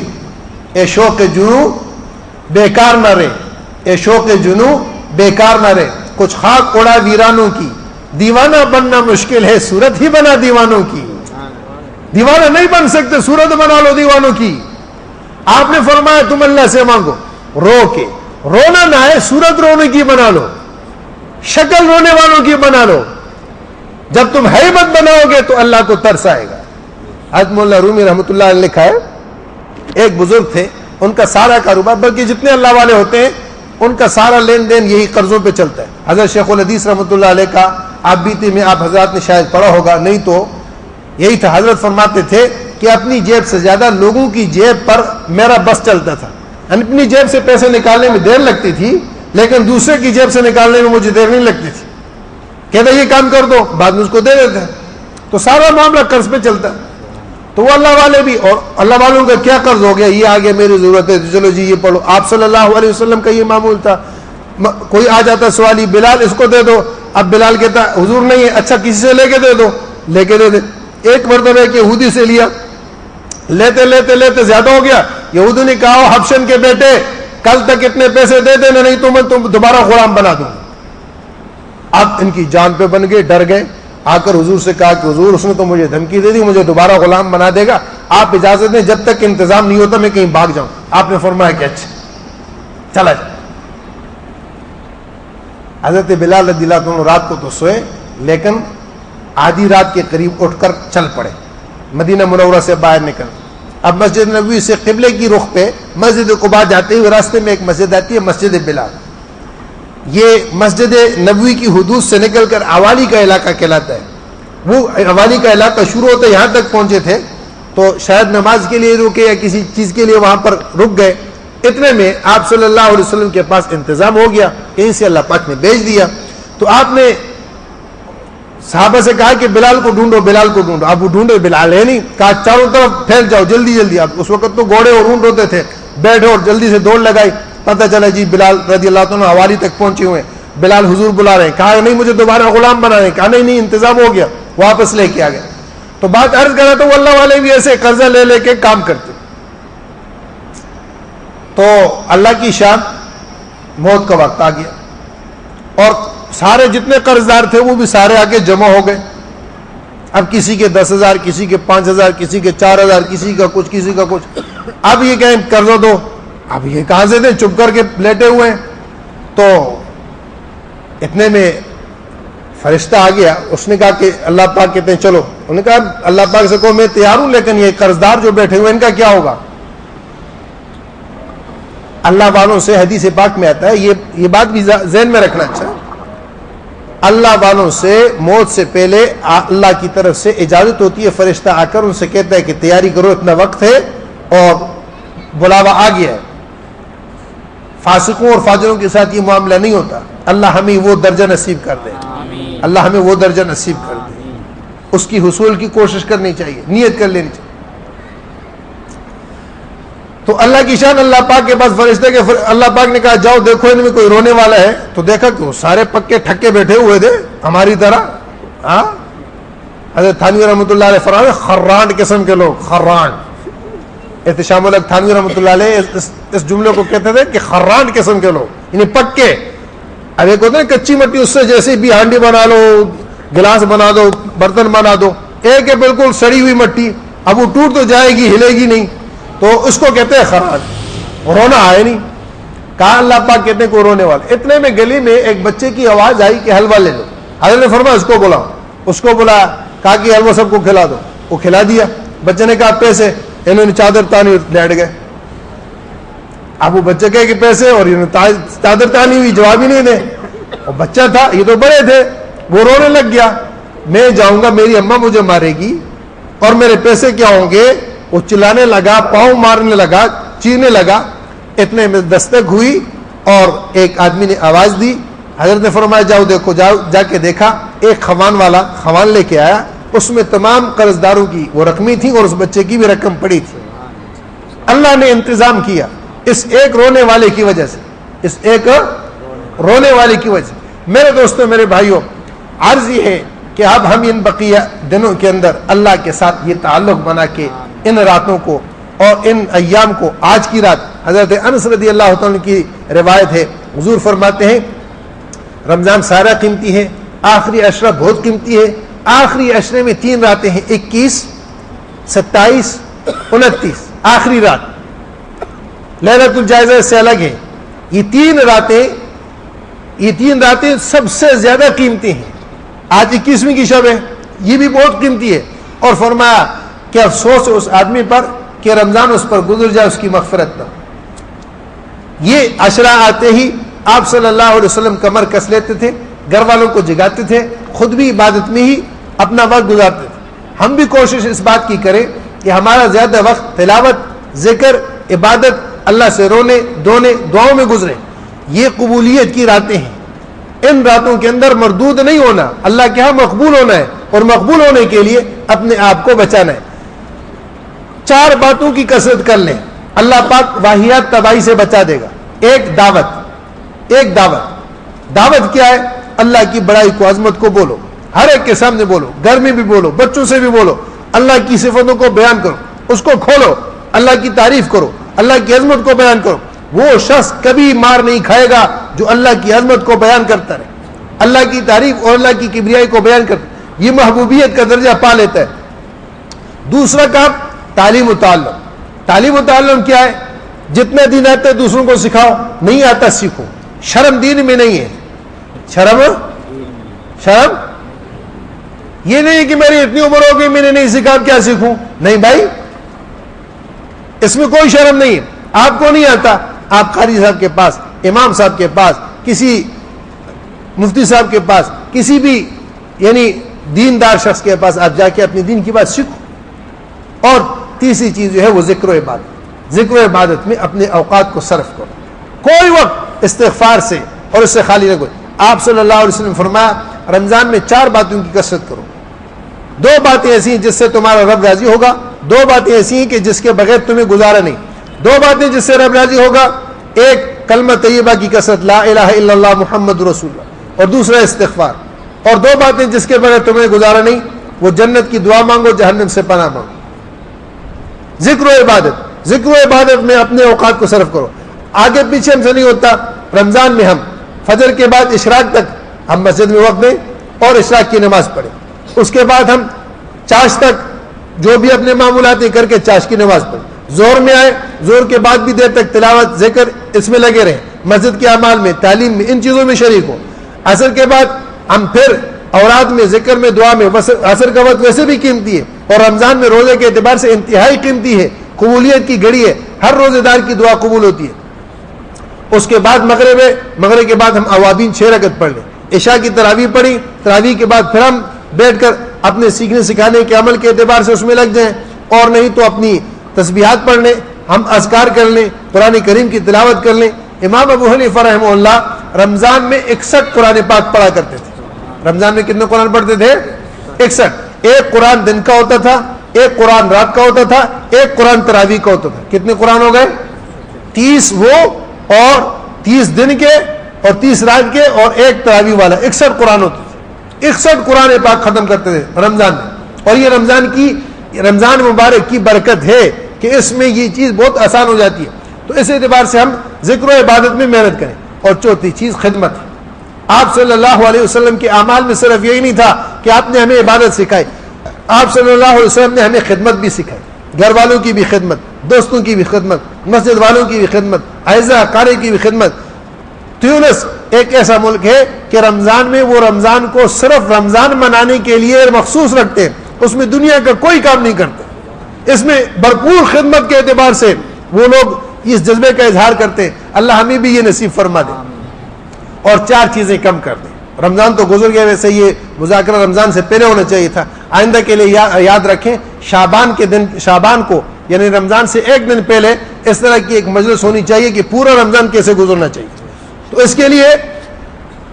اے شوق جنوں بیکار نہ رہے، اے شوق جنوں بیکار نہ رہے، کچھ خاک اڑا ویرانوں کی، دیوانہ بننا مشکل ہے صورت ہی بنا دیوانوں کی، دیوانہ نہیں بن سکتے صورت بنا لو دیوانوں کی۔ آپ نے فرمایا تم اللہ سے مانگو رو کے، رونا نہ ہے صورت رونے کی بنا لو، شکل رونے والوں کی بنا لو، جب تم ہیبت بناؤ گے تو اللہ کو ترس آئے گا۔ حضرت مولانا رومی رحمۃ اللہ علیہ نے لکھا ہے ایک بزرگ تھے، ان کا سارا کاروبار بلکہ جتنے اللہ والے ہوتے ہیں ان کا سارا لین دین یہی قرضوں پہ چلتا ہے۔ حضرت شیخ الحدیث رحمۃ اللہ علیہ کا آپ بیتی میں آپ حضرات نے شاید پڑھا ہوگا، نہیں تو یہی تھا، حضرت فرماتے تھے کہ اپنی جیب سے زیادہ لوگوں کی جیب پر میرا بس چلتا تھا، اپنی جیب سے پیسے نکالنے میں دیر لگتی تھی لیکن دوسرے کی جیب سے نکالنے میں مجھے دیر نہیں لگتی تھی، کہتا یہ کام کر دو بعد میں اس کو دے دیتا، تو سارا معاملہ قرض پہ چلتا۔ تو وہ اللہ والے بھی، اور اللہ والوں کا کیا قرض ہو گیا، یہ آگے میری ضرورت ہے تو چلو جی یہ پڑھو۔ آپ صلی اللہ علیہ وسلم کا یہ معمول تھا، کوئی آ جاتا سوالی بلال اس کو دے دو، اب بلال کہتا حضور نہیں ہے، اچھا کسی سے لے کے دے دو، لے کے دے دے۔ ایک مرتبہ ایک یہودی سے لیا، لیتے لیتے لیتے زیادہ ہو گیا، یہودی نے کہا حبشن کے بیٹے کل تک اتنے پیسے دے دینا نہیں تو میں تم دوبارہ غلام بنا دوں۔ اب ان کی جان پہ بن گئے، ڈر گئے، آ کر حضور سے کہا کہ حضور اس نے تو مجھے دھمکی دے دی مجھے دوبارہ غلام بنا دے گا، آپ اجازت دیں جب تک انتظام نہیں ہوتا میں کہیں بھاگ جاؤں۔ آپ نے فرمایا کہ اچھا چلا جائے۔ حضرت بلال رضی اللہ عنہ رات کو تو سوئے لیکن آدھی رات کے قریب اٹھ کر چل پڑے، مدینہ منورہ سے باہر نکل۔ اب مسجد نبوی سے قبلے کی رخ پہ مسجد قباء جاتے ہوئے راستے میں ایک مسجد آتی ہے، مسجد بلال۔ یہ مسجد نبوی کی حدود سے نکل کر عوالی کا علاقہ کہلاتا ہے۔ وہ عوالی کا علاقہ شروع ہوتا یہاں تک پہنچے تھے تو شاید نماز کے لیے رکے یا کسی چیز کے لیے وہاں پر رک گئے، اتنے میں آپ صلی اللہ علیہ وسلم کے پاس انتظام ہو گیا، کہیں سے اللہ پاک نے بھیج دیا۔ تو آپ نے صحابہ سے کہا کہ بلال کو ڈھونڈو، بلال کو ڈھونڈو۔ اب وہ ڈھونڈے، بلال ہے نہیں، کہا چاروں طرف پھیل جاؤ جلدی جلدی۔ اب اس وقت تو گھوڑے اور اونٹ ہوتے تھے، بیٹھے اور جلدی سے دوڑ لگائی، پتہ چلا جی بلال رضی اللہ عنہ حوالی تک پہنچے ہوئے ہیں، بلال حضور بلا رہے ہیں، کہا نہیں مجھے دوبارہ غلام بنا رہے ہیں، کہا نہیں نہیں انتظام ہو گیا، واپس لے کے آ گئے۔ تو بات عرض کرا تو وہ اللہ والے بھی ایسے قرضہ لے لے کے کام کرتے۔ تو اللہ کی شان موت کا وقت آ گیا اور سارے جتنے قرض دار تھے وہ بھی سارے آگے جمع ہو گئے۔ اب کسی کے 10,000، کسی کے 5,000، کسی کے 4,000، کسی کا کچھ کسی کا کچھ۔ اب یہ کہیں قرضہ دو، اب یہ کہاں سے دیں، چپ کر کے لیٹے ہوئے ہیں۔ تو اتنے میں فرشتہ آ گیا، اس نے کہا کہ اللہ پاک کہتے ہیں چلو، انہوں نے کہا اللہ پاک سے کہو میں تیار ہوں لیکن یہ قرض دار جو بیٹھے ہوئے ان کا کیا ہوگا۔ اللہ والوں سے حدیث پاک میں آتا ہے، یہ بات بھی ذہن میں رکھنا اچھا، اللہ والوں سے موت سے پہلے اللہ کی طرف سے اجازت ہوتی ہے، فرشتہ آ کر ان سے کہتا ہے کہ تیاری کرو اتنا وقت ہے اور بلاوا آ گیا ہے۔ فاسقوں اور فاجروں کے ساتھ یہ معاملہ نہیں ہوتا۔ اللہ ہمیں وہ درجہ نصیب کر دے، اللہ ہمیں وہ درجہ نصیب کر دے، اس کی حصول کی کوشش کرنی چاہیے، نیت کر لینی چاہیے۔ تو اللہ کی شان، اللہ پاک کے پاس فرشتے کے اللہ پاک نے کہا جاؤ دیکھو ان میں کوئی رونے والا ہے، تو دیکھا کہ وہ سارے پکے ٹھکے بیٹھے ہوئے تھے ہماری طرح۔ ہاں حضرت تھانوی رحمۃ اللہ علیہ فرماتے خرانٹ قسم کے لوگ، خرانٹ، احتشام الحق تھانوی رحمۃ اللہ علیہ اس جملے کو کہتے تھے کہ خرانٹ قسم کے لوگ، یعنی پکے۔ اب ایک ہوتا ہے کچی مٹی، اس سے جیسے بھی ہانڈی بنا لو، گلاس بنا دو، برتن بنا دو، ایک ہے بالکل سڑی ہوئی مٹی، اب وہ ٹوٹ تو جائے گی ہلے گی نہیں، تو اس کو کہتے ہیں خراج، رونا آئے نہیں۔ کہا اللہ پاک کہتے ہیں کو رونے والے۔ اتنے میں گلی میں ایک بچے کی آواز آئی کہ حلوہ لے لو۔ حضرت نے فرمایا اس کو بلاؤ، اس کو بلایا، کہا کہ حلوہ سب کو کھلا دو، وہ کھلا دیا۔ بچے نے کہا پیسے، انہوں نے چادر تانی لیٹ گئے۔ اب وہ بچے کہے کہ پیسے، اور چادر تانی ہوئی، جواب ہی نہیں دے. اور بچہ تھا، یہ تو بڑے تھے، وہ رونے لگ گیا. میں جاؤں گا، میری اماں مجھے مارے گی اور میرے پیسے کیا ہوں گے. وہ چلانے لگا، پاؤں مارنے لگا، چیرنے لگا. اتنے میں دستک ہوئی اور ایک آدمی نے آواز دی. حضرت نے فرمایا جاؤ دیکھو. جا کے دیکھا، ایک خوان والا خوان لے کے آیا، اس میں تمام قرض داروں کی وہ رقمیں تھیں اور اس بچے کی بھی رقم پڑی تھی. اللہ نے انتظام کیا اس ایک رونے والے کی وجہ سے، اس ایک رونے والے کی وجہ سے. میرے دوستوں، میرے بھائیوں، عرض یہ ہے کہ اب ہم ان بقیہ دنوں کے اندر اللہ کے ساتھ یہ تعلق بنا کے ان راتوں کو اور ان ایام کو، آج کی رات حضرت انس رضی اللہ تعالیٰ کی روایت ہے، حضور فرماتے ہیں رمضان سارا قیمتی ہے، آخری عشرہ بہت قیمتی ہے. آخری عشرے میں 3 راتیں ہیں، 21، 27، 29. آخری رات لیلۃ الجائزہ سے الگ ہے. یہ 3 راتیں سب سے زیادہ قیمتی ہیں. آج 21ویں کی شب ہے، یہ بھی بہت قیمتی ہے. اور فرمایا کہ افسوس ہے اس آدمی پر کہ رمضان اس پر گزر جائے، اس کی مغفرت نہ. یہ عشرہ آتے ہی آپ صلی اللہ علیہ وسلم کمر کس لیتے تھے، گھر والوں کو جگاتے تھے، خود بھی عبادت میں ہی اپنا وقت گزارتے تھے. ہم بھی کوشش اس بات کی کریں کہ ہمارا زیادہ وقت تلاوت، ذکر، عبادت، اللہ سے رونے دھونے، دعاؤں میں گزرے. یہ قبولیت کی راتیں ہیں. ان راتوں کے اندر مردود نہیں ہونا، اللہ کے ہاں مقبول ہونا ہے، اور مقبول ہونے کے لیے اپنے آپ کو بچانا ہے. 4 باتوں کی کثرت کر لیں، اللہ پاک واہیات تباہی سے بچا دے گا. ایک دعوت کیا ہے؟ اللہ کی بڑائی کو، عظمت کو بولو، ہر ایک کے سامنے بولو، گھر میں بھی بولو، بچوں سے بھی بولو. اللہ کی صفاتوں کو بیان کرو، اس کو کھولو، اللہ کی تعریف کرو، اللہ کی عظمت کو بیان کرو. وہ شخص کبھی مار نہیں کھائے گا جو اللہ کی عظمت کو بیان کرتا رہے، اللہ کی تعریف اور اللہ کی کبریائی کو بیان کرتا. یہ محبوبیت کا درجہ پا لیتا ہے. دوسرا کام تعلیم و تعلم. تعلیم و تعلم کیا ہے؟ جتنا دین آتا ہے دوسروں کو سکھاؤ، نہیں آتا سیکھو. شرم دین میں نہیں ہے. شرم یہ نہیں ہے کہ میری اتنی عمر ہو گئی میں نے نہیں سیکھا، کیا سیکھوں. نہیں بھائی، اس میں کوئی شرم نہیں ہے. آپ کو نہیں آتا، آپ قاری صاحب کے پاس، امام صاحب کے پاس، کسی مفتی صاحب کے پاس، کسی بھی یعنی دیندار شخص کے پاس آپ جا کے اپنی دین کی بات سیکھو. اور تیسری چیز جو ہے وہ ذکر و عبادت. ذکر و عبادت میں اپنے اوقات کو صرف کرو. کوئی وقت استغفار سے اور اس سے خالی نہ کرو. آپ صلی اللہ علیہ وسلم فرمایا رمضان میں 4 باتوں کی کثرت کرو. 2 باتیں ایسی ہیں جس سے تمہارا رب راضی ہوگا، 2 باتیں ایسی ہیں کہ جس کے بغیر تمہیں گزارا نہیں. 2 باتیں جس سے رب راضی ہوگا، ایک کلمہ طیبہ کی کثرت، لا الہ الا اللہ محمد رسول اللہ، اور دوسرا استغفار. اور 2 باتیں جس کے بغیر تمہیں گزارا نہیں، وہ جنت کی دعا مانگو، جہنم سے پناہ مانگو. ذکر و عبادت. ذکر و عبادت میں اپنے اوقات کو صرف کرو. آگے پیچھے ہم سے نہیں ہوتا. رمضان میں ہم فجر کے بعد اشراق تک ہم مسجد میں وقت دیں اور اشراق کی نماز پڑھیں. اس کے بعد ہم چاش تک جو بھی اپنے معمولات کر کے چاش کی نماز پڑھیں. زور میں آئے، زور کے بعد بھی دیر تک تلاوت، ذکر، اس میں لگے رہیں. مسجد کے اعمال میں، تعلیم میں، ان چیزوں میں شریک ہو. عصر کے بعد ہم پھر اوراد میں، ذکر میں، دعا میں. عصر کا وقت ویسے بھی قیمتی ہے اور رمضان میں روزے کے اعتبار سے انتہائی قیمتی ہے. قبولیت کی گھڑی ہے، ہر روزے دار کی دعا قبول ہوتی ہے. اس کے بعد مغرب ہے، مغرب کے بعد ہم اوابین 6 رکعت پڑھ لیں. عشاء کی تراویح پڑھی، تراویح کے بعد پھر ہم بیٹھ کر اپنے سیکھنے سکھانے کے عمل کے اعتبار سے اس میں لگ جائیں، اور نہیں تو اپنی تسبیحات پڑھ لیں، ہم اذکار کر لیں، قرآن کریم کی تلاوت کر لیں. امام ابو حنیفہ رحمہ اللہ رمضان میں 61 قرآن پاک پڑھا کرتے تھے. رمضان میں کتنے قرآن پڑھتے تھے؟ 61. ایک قرآن دن کا ہوتا تھا، ایک قرآن رات کا ہوتا تھا، ایک قرآن تراویح کا ہوتا تھا. کتنے قرآن ہو گئے؟ 30 وہ اور 30 دن کے اور 30 رات کے اور ایک تراویح والا. 61 قرآن ہوتے تھے. 61 قرآن پاک ختم کرتے تھے رمضان میں. اور یہ رمضان مبارک کی برکت ہے کہ اس میں یہ چیز بہت آسان ہو جاتی ہے. تو اس اعتبار سے ہم ذکر و عبادت میں محنت کریں. اور چوتھی چیز خدمت ہے. آپ صلی اللہ علیہ وسلم کے اعمال میں صرف یہی نہیں تھا کہ آپ نے ہمیں عبادت سکھائی، آپ صلی اللہ علیہ وسلم نے ہمیں خدمت بھی سکھائی. گھر والوں کی بھی خدمت، دوستوں کی بھی خدمت، مسجد والوں کی بھی خدمت، اعزا قاری کی بھی خدمت. تیونس ایک ایسا ملک ہے کہ رمضان میں وہ رمضان کو صرف رمضان منانے کے لیے مخصوص رکھتے ہیں، اس میں دنیا کا کوئی کام نہیں کرتے. اس میں بھرپور خدمت کے اعتبار سے وہ لوگ اس جذبے کا اظہار کرتے ہیں. اللہ ہمیں بھی یہ نصیب فرما دے. اور 4 چیزیں کم کر دیں. رمضان تو گزر گیا, ویسے یہ مذاکرہ رمضان سے پہلے ہونا چاہیے تھا. آئندہ کے لیے یاد رکھیں, شعبان کے دن, شعبان کو یعنی رمضان سے 1 دن پہلے اس طرح کی ایک مجلس ہونی چاہیے کہ پورا رمضان کیسے گزرنا چاہیے. تو اس کے لیے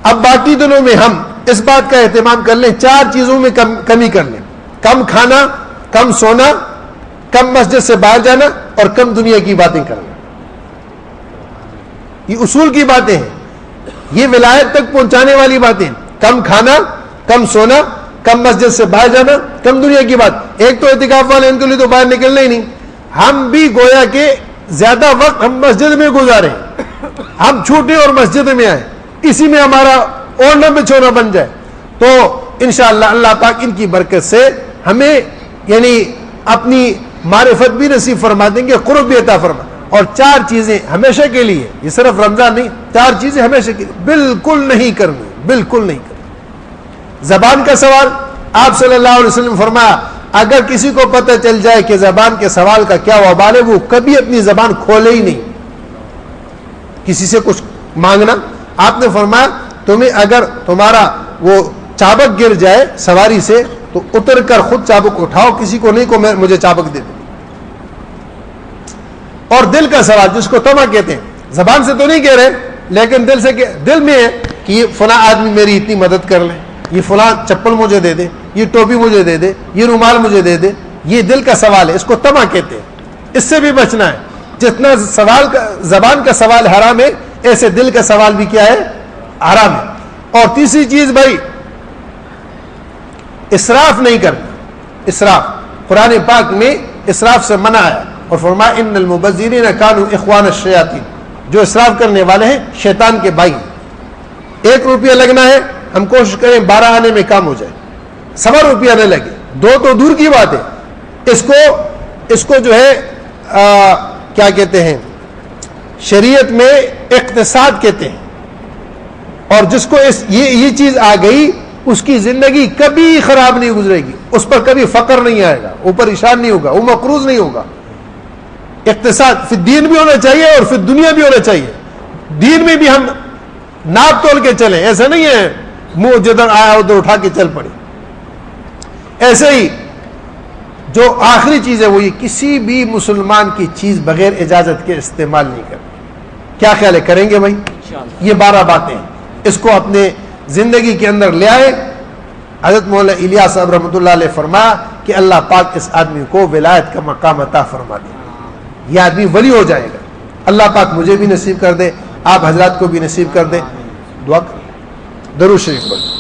اب باقی دنوں میں ہم اس بات کا اہتمام کر لیں, 4 چیزوں میں کمی کر لیں. کم کھانا, کم سونا, کم مسجد سے باہر جانا اور کم دنیا کی باتیں کرنا. یہ اصول کی باتیں ہیں, یہ ولایت تک پہنچانے والی باتیں. کم کھانا, کم سونا, کم مسجد سے باہر جانا, کم دنیا کی بات. ایک تو اعتکاف والے, ان کے لیے تو باہر نکلنا ہی نہیں. ہم بھی گویا کہ زیادہ وقت ہم مسجد میں گزاریں, ہم چھوٹے اور مسجد میں آئیں, اسی میں ہمارا اوڑھنا بچھونا بن جائے. تو انشاءاللہ اللہ پاک ان کی برکت سے ہمیں یعنی اپنی معرفت بھی نصیب فرما دیں گے, قرب بھی عطا فرما. اور 4 چیزیں ہمیشہ کے لیے, یہ صرف رمضان نہیں, 4 چیزیں ہمیشہ کے لیے بالکل نہیں کرنی, بالکل نہیں کرنی. زبان کا سوال, آپ صلی اللہ علیہ وسلم فرمایا اگر کسی کو پتہ چل جائے کہ زبان کے سوال کا کیا وبال ہے, وہ کبھی اپنی زبان کھولے ہی نہیں. کسی سے کچھ مانگنا, آپ نے فرمایا تمہیں اگر تمہارا وہ چابک گر جائے سواری سے تو اتر کر خود چابک اٹھاؤ, کسی کو نہیں کو مجھے چابک دے دو. اور دل کا سوال جس کو طمع کہتے ہیں, زبان سے تو نہیں کہہ رہے لیکن دل سے دل میں ہے کہ یہ فلاں آدمی میری اتنی مدد کر لے, یہ فلاں چپل مجھے دے دے, یہ ٹوپی مجھے دے دے, یہ رومال مجھے دے دے. یہ دل کا سوال ہے, اس کو طمع کہتے ہیں. اس سے بھی بچنا ہے. جتنا سوال کا زبان کا سوال حرام ہے, ایسے دل کا سوال بھی کیا ہے, حرام ہے. اور تیسری چیز بھائی, اسراف نہیں کرنا. اسراف, قرآن پاک میں اسراف سے منع ہے اور فرمایا ان المبذرین کانوا اخوان الشیاطین, جو اسراف کرنے والے ہیں شیطان کے بھائی. 1 روپیہ لگنا ہے, ہم کوشش کریں 12 آنے میں کام ہو جائے, 1.25 روپیہ نہ لگے. 2 تو دور کی بات ہے, اس کو جو ہے کیا کہتے ہیں, شریعت میں اقتصاد کہتے ہیں. اور جس کو یہ چیز آ گئی اس کی زندگی کبھی خراب نہیں گزرے گی, اس پر کبھی فقر نہیں آئے گا, وہ پریشان نہیں ہوگا, وہ مقروض نہیں ہوگا. اقتصاد فی الدین بھی ہونا چاہیے اور فی الدنیا بھی ہونا چاہیے. دین میں بھی ہم ناپ تول کے چلیں, ایسا نہیں ہے منہ جدھر آیا ادھر اٹھا کے چل پڑے. ایسے ہی جو آخری چیز ہے وہ یہ, کسی بھی مسلمان کی چیز بغیر اجازت کے استعمال نہیں کریں. کیا خیال ہے, کریں گے بھائی؟ یہ 12 باتیں اس کو اپنے زندگی کے اندر لے آئے. حضرت مولانا الیاس صاحب رحمۃ اللہ علیہ فرمایا کہ اللہ پاک اس آدمی کو ولایت کا مقام عطا فرما دے, یہ آدمی ولی ہو جائے گا. اللہ پاک مجھے بھی نصیب کر دے, آپ حضرات کو بھی نصیب کر دے. دعا کر, درود شریف پڑھ.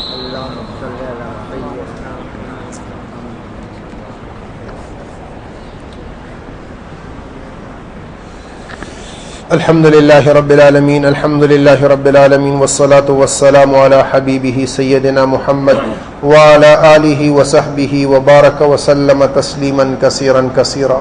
الحمد لله رب العالمين, الحمد لله رب العالمين, والصلاة والسلام على حبيبه سيدنا محمد وعلى آله وصحبه وبارك وسلم تسليما كثيرا كثيرا.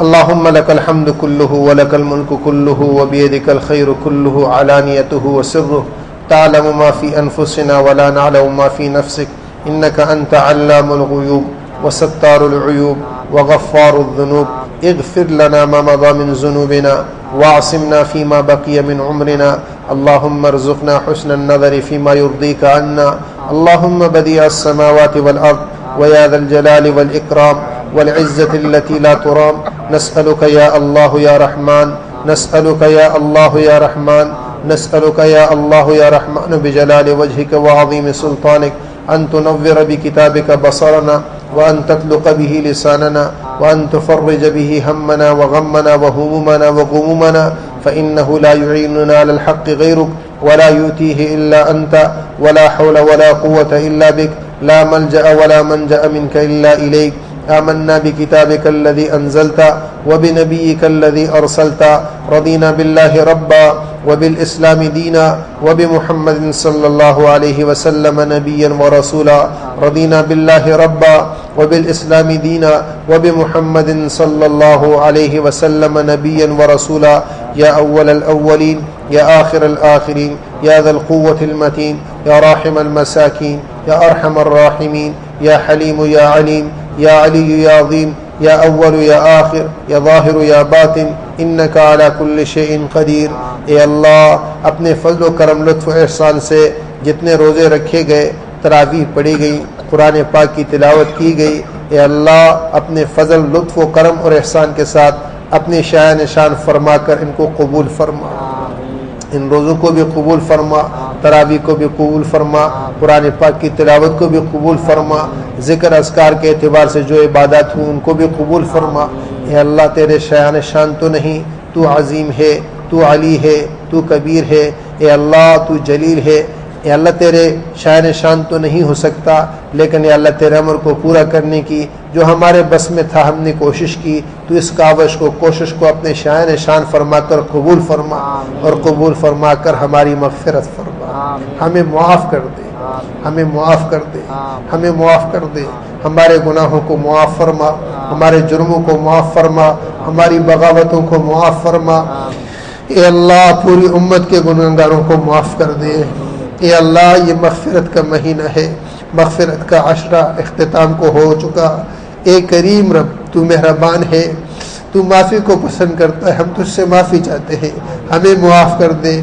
اللهم لك الحمد كله ولك الملك كله وبيدك الخير كله علانيته وسره, تعلم ما في أنفسنا ولا نعلم ما في نفسك, إنك أنت علام الغيوب وستار العيوب وغفار الذنوب. اغفر لنا ما مضى من ذنوبنا واعصمنا فيما بقي من عمرنا. اللهم ارزقنا حسن النظر فيما يرضيك عنا. اللهم بديع السماوات والأرض ويا ذا الجلال والإكرام والعزة التي لا ترام, نسألك يا الله يا رحمن, نسألك يا الله يا رحمن, نسألك يا الله يا رحمن بجلال وجهك وعظيم سلطانك أن تنور بكتابك بصرنا, وأن تطلق به لساننا, وأن تفرج به همنا وغمنا وهمومنا وغمومنا, فإنه لا يعيننا على الحق غيرك ولا يؤتيه إلا أنت, ولا حول ولا قوة إلا بك, لا ملجأ ولا منجأ منك إلا إليك. آمنا بكتابك الذي أنزلت وبنبيك الذي أرسلت, رضينا بالله ربا وبالإسلام دينا وبمحمد صلى الله عليه وسلم نبيا ورسولا. رضينا بالله ربا وبالإسلام دينا وبمحمد صلى الله عليه وسلم نبيا ورسولا. يا أول الأولين, يا آخر الآخرين, يا ذا القوة المتين, يا راحم المساكين, يا أرحم الراحمين, يا حليم يا عليم, يا علي يا عظيم, يا أول يا آخر, يا ظاهر يا باطن, انک علی کل شیء قدیر۔ اے اللہ اپنے فضل و کرم لطف و احسان سے جتنے روزے رکھے گئے، تراویح پڑھی گئی، قرآن پاک کی تلاوت کی گئی، اے اللہ اپنے فضل لطف و کرم اور احسان کے ساتھ اپنی شاہ نشان فرما کر ان کو قبول فرما، ان روزوں کو بھی قبول فرما، تراویح کو بھی قبول فرما، قرآن پاک کی تلاوت کو بھی قبول فرما، ذکر اذکار کے اعتبار سے جو عبادات ہوں ان کو بھی قبول فرما۔ اے اللہ تیرے شایان شان تو نہیں، تو عظیم ہے، تو علی ہے، تو کبیر ہے، اے اللہ تو جلیل ہے۔ اے اللہ تیرے شایان شان تو نہیں ہو سکتا، لیکن اے اللہ تیرے امر کو پورا کرنے کی جو ہمارے بس میں تھا ہم نے کوشش کی، تو اس کاوش کو کوشش کو اپنے شایان شان فرما کر قبول فرما، اور قبول فرما کر ہماری مغفرت فرما، ہمیں معاف کر دے، ہمیں معاف کر دے، ہمیں معاف کر دے، ہمارے گناہوں کو معاف فرما، ہمارے جرموں کو معاف فرما، ہماری بغاوتوں کو معاف فرما۔ اے اللہ پوری امت کے گنہگاروں کو معاف کر دے۔ اے اللہ یہ مغفرت کا مہینہ ہے، مغفرت کا عشرہ اختتام کو ہو چکا۔ اے کریم رب تو مہربان ہے، تو معافی کو پسند کرتا ہے، ہم تجھ سے معافی چاہتے ہیں، ہمیں معاف کر دے،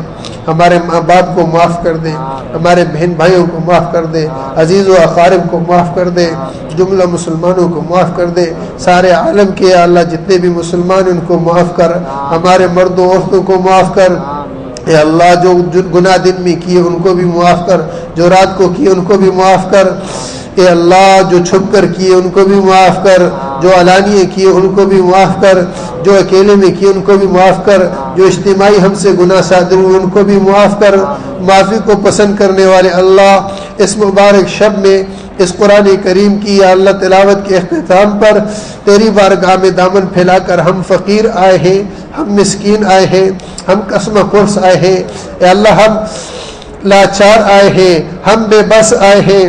ہمارے ماں باپ کو معاف کر دے، ہمارے بہن بھائیوں کو معاف کر دے، عزیز و اقارب کو معاف کر دے، جملہ مسلمانوں کو معاف کر دے، سارے عالم کے اللہ جتنے بھی مسلمان ان کو معاف کر، ہمارے مرد و عورتوں کو معاف کر۔ اے اللہ جو گناہ دن میں کیے ان کو بھی معاف کر، جو رات کو کیے ان کو بھی معاف کر۔ اے اللہ جو چھپ کر کیے ان کو بھی معاف کر، جو علانیے کیے ان کو بھی معاف کر، جو اکیلے میں کیے ان کو بھی معاف کر، جو اجتماعی ہم سے گناہ صادر ہوئے ان کو بھی معاف کر۔ معافی کو پسند کرنے والے اللہ اس مبارک شب میں اس قرآن کریم کی یا اللہ تلاوت کے اختتام پر تیری بارگاہ میں دامن پھیلا کر ہم فقیر آئے ہیں، ہم مسکین آئے ہیں، ہم قسم خرس آئے ہیں، اے اللہ ہم لاچار آئے ہیں، ہم بے بس آئے ہیں،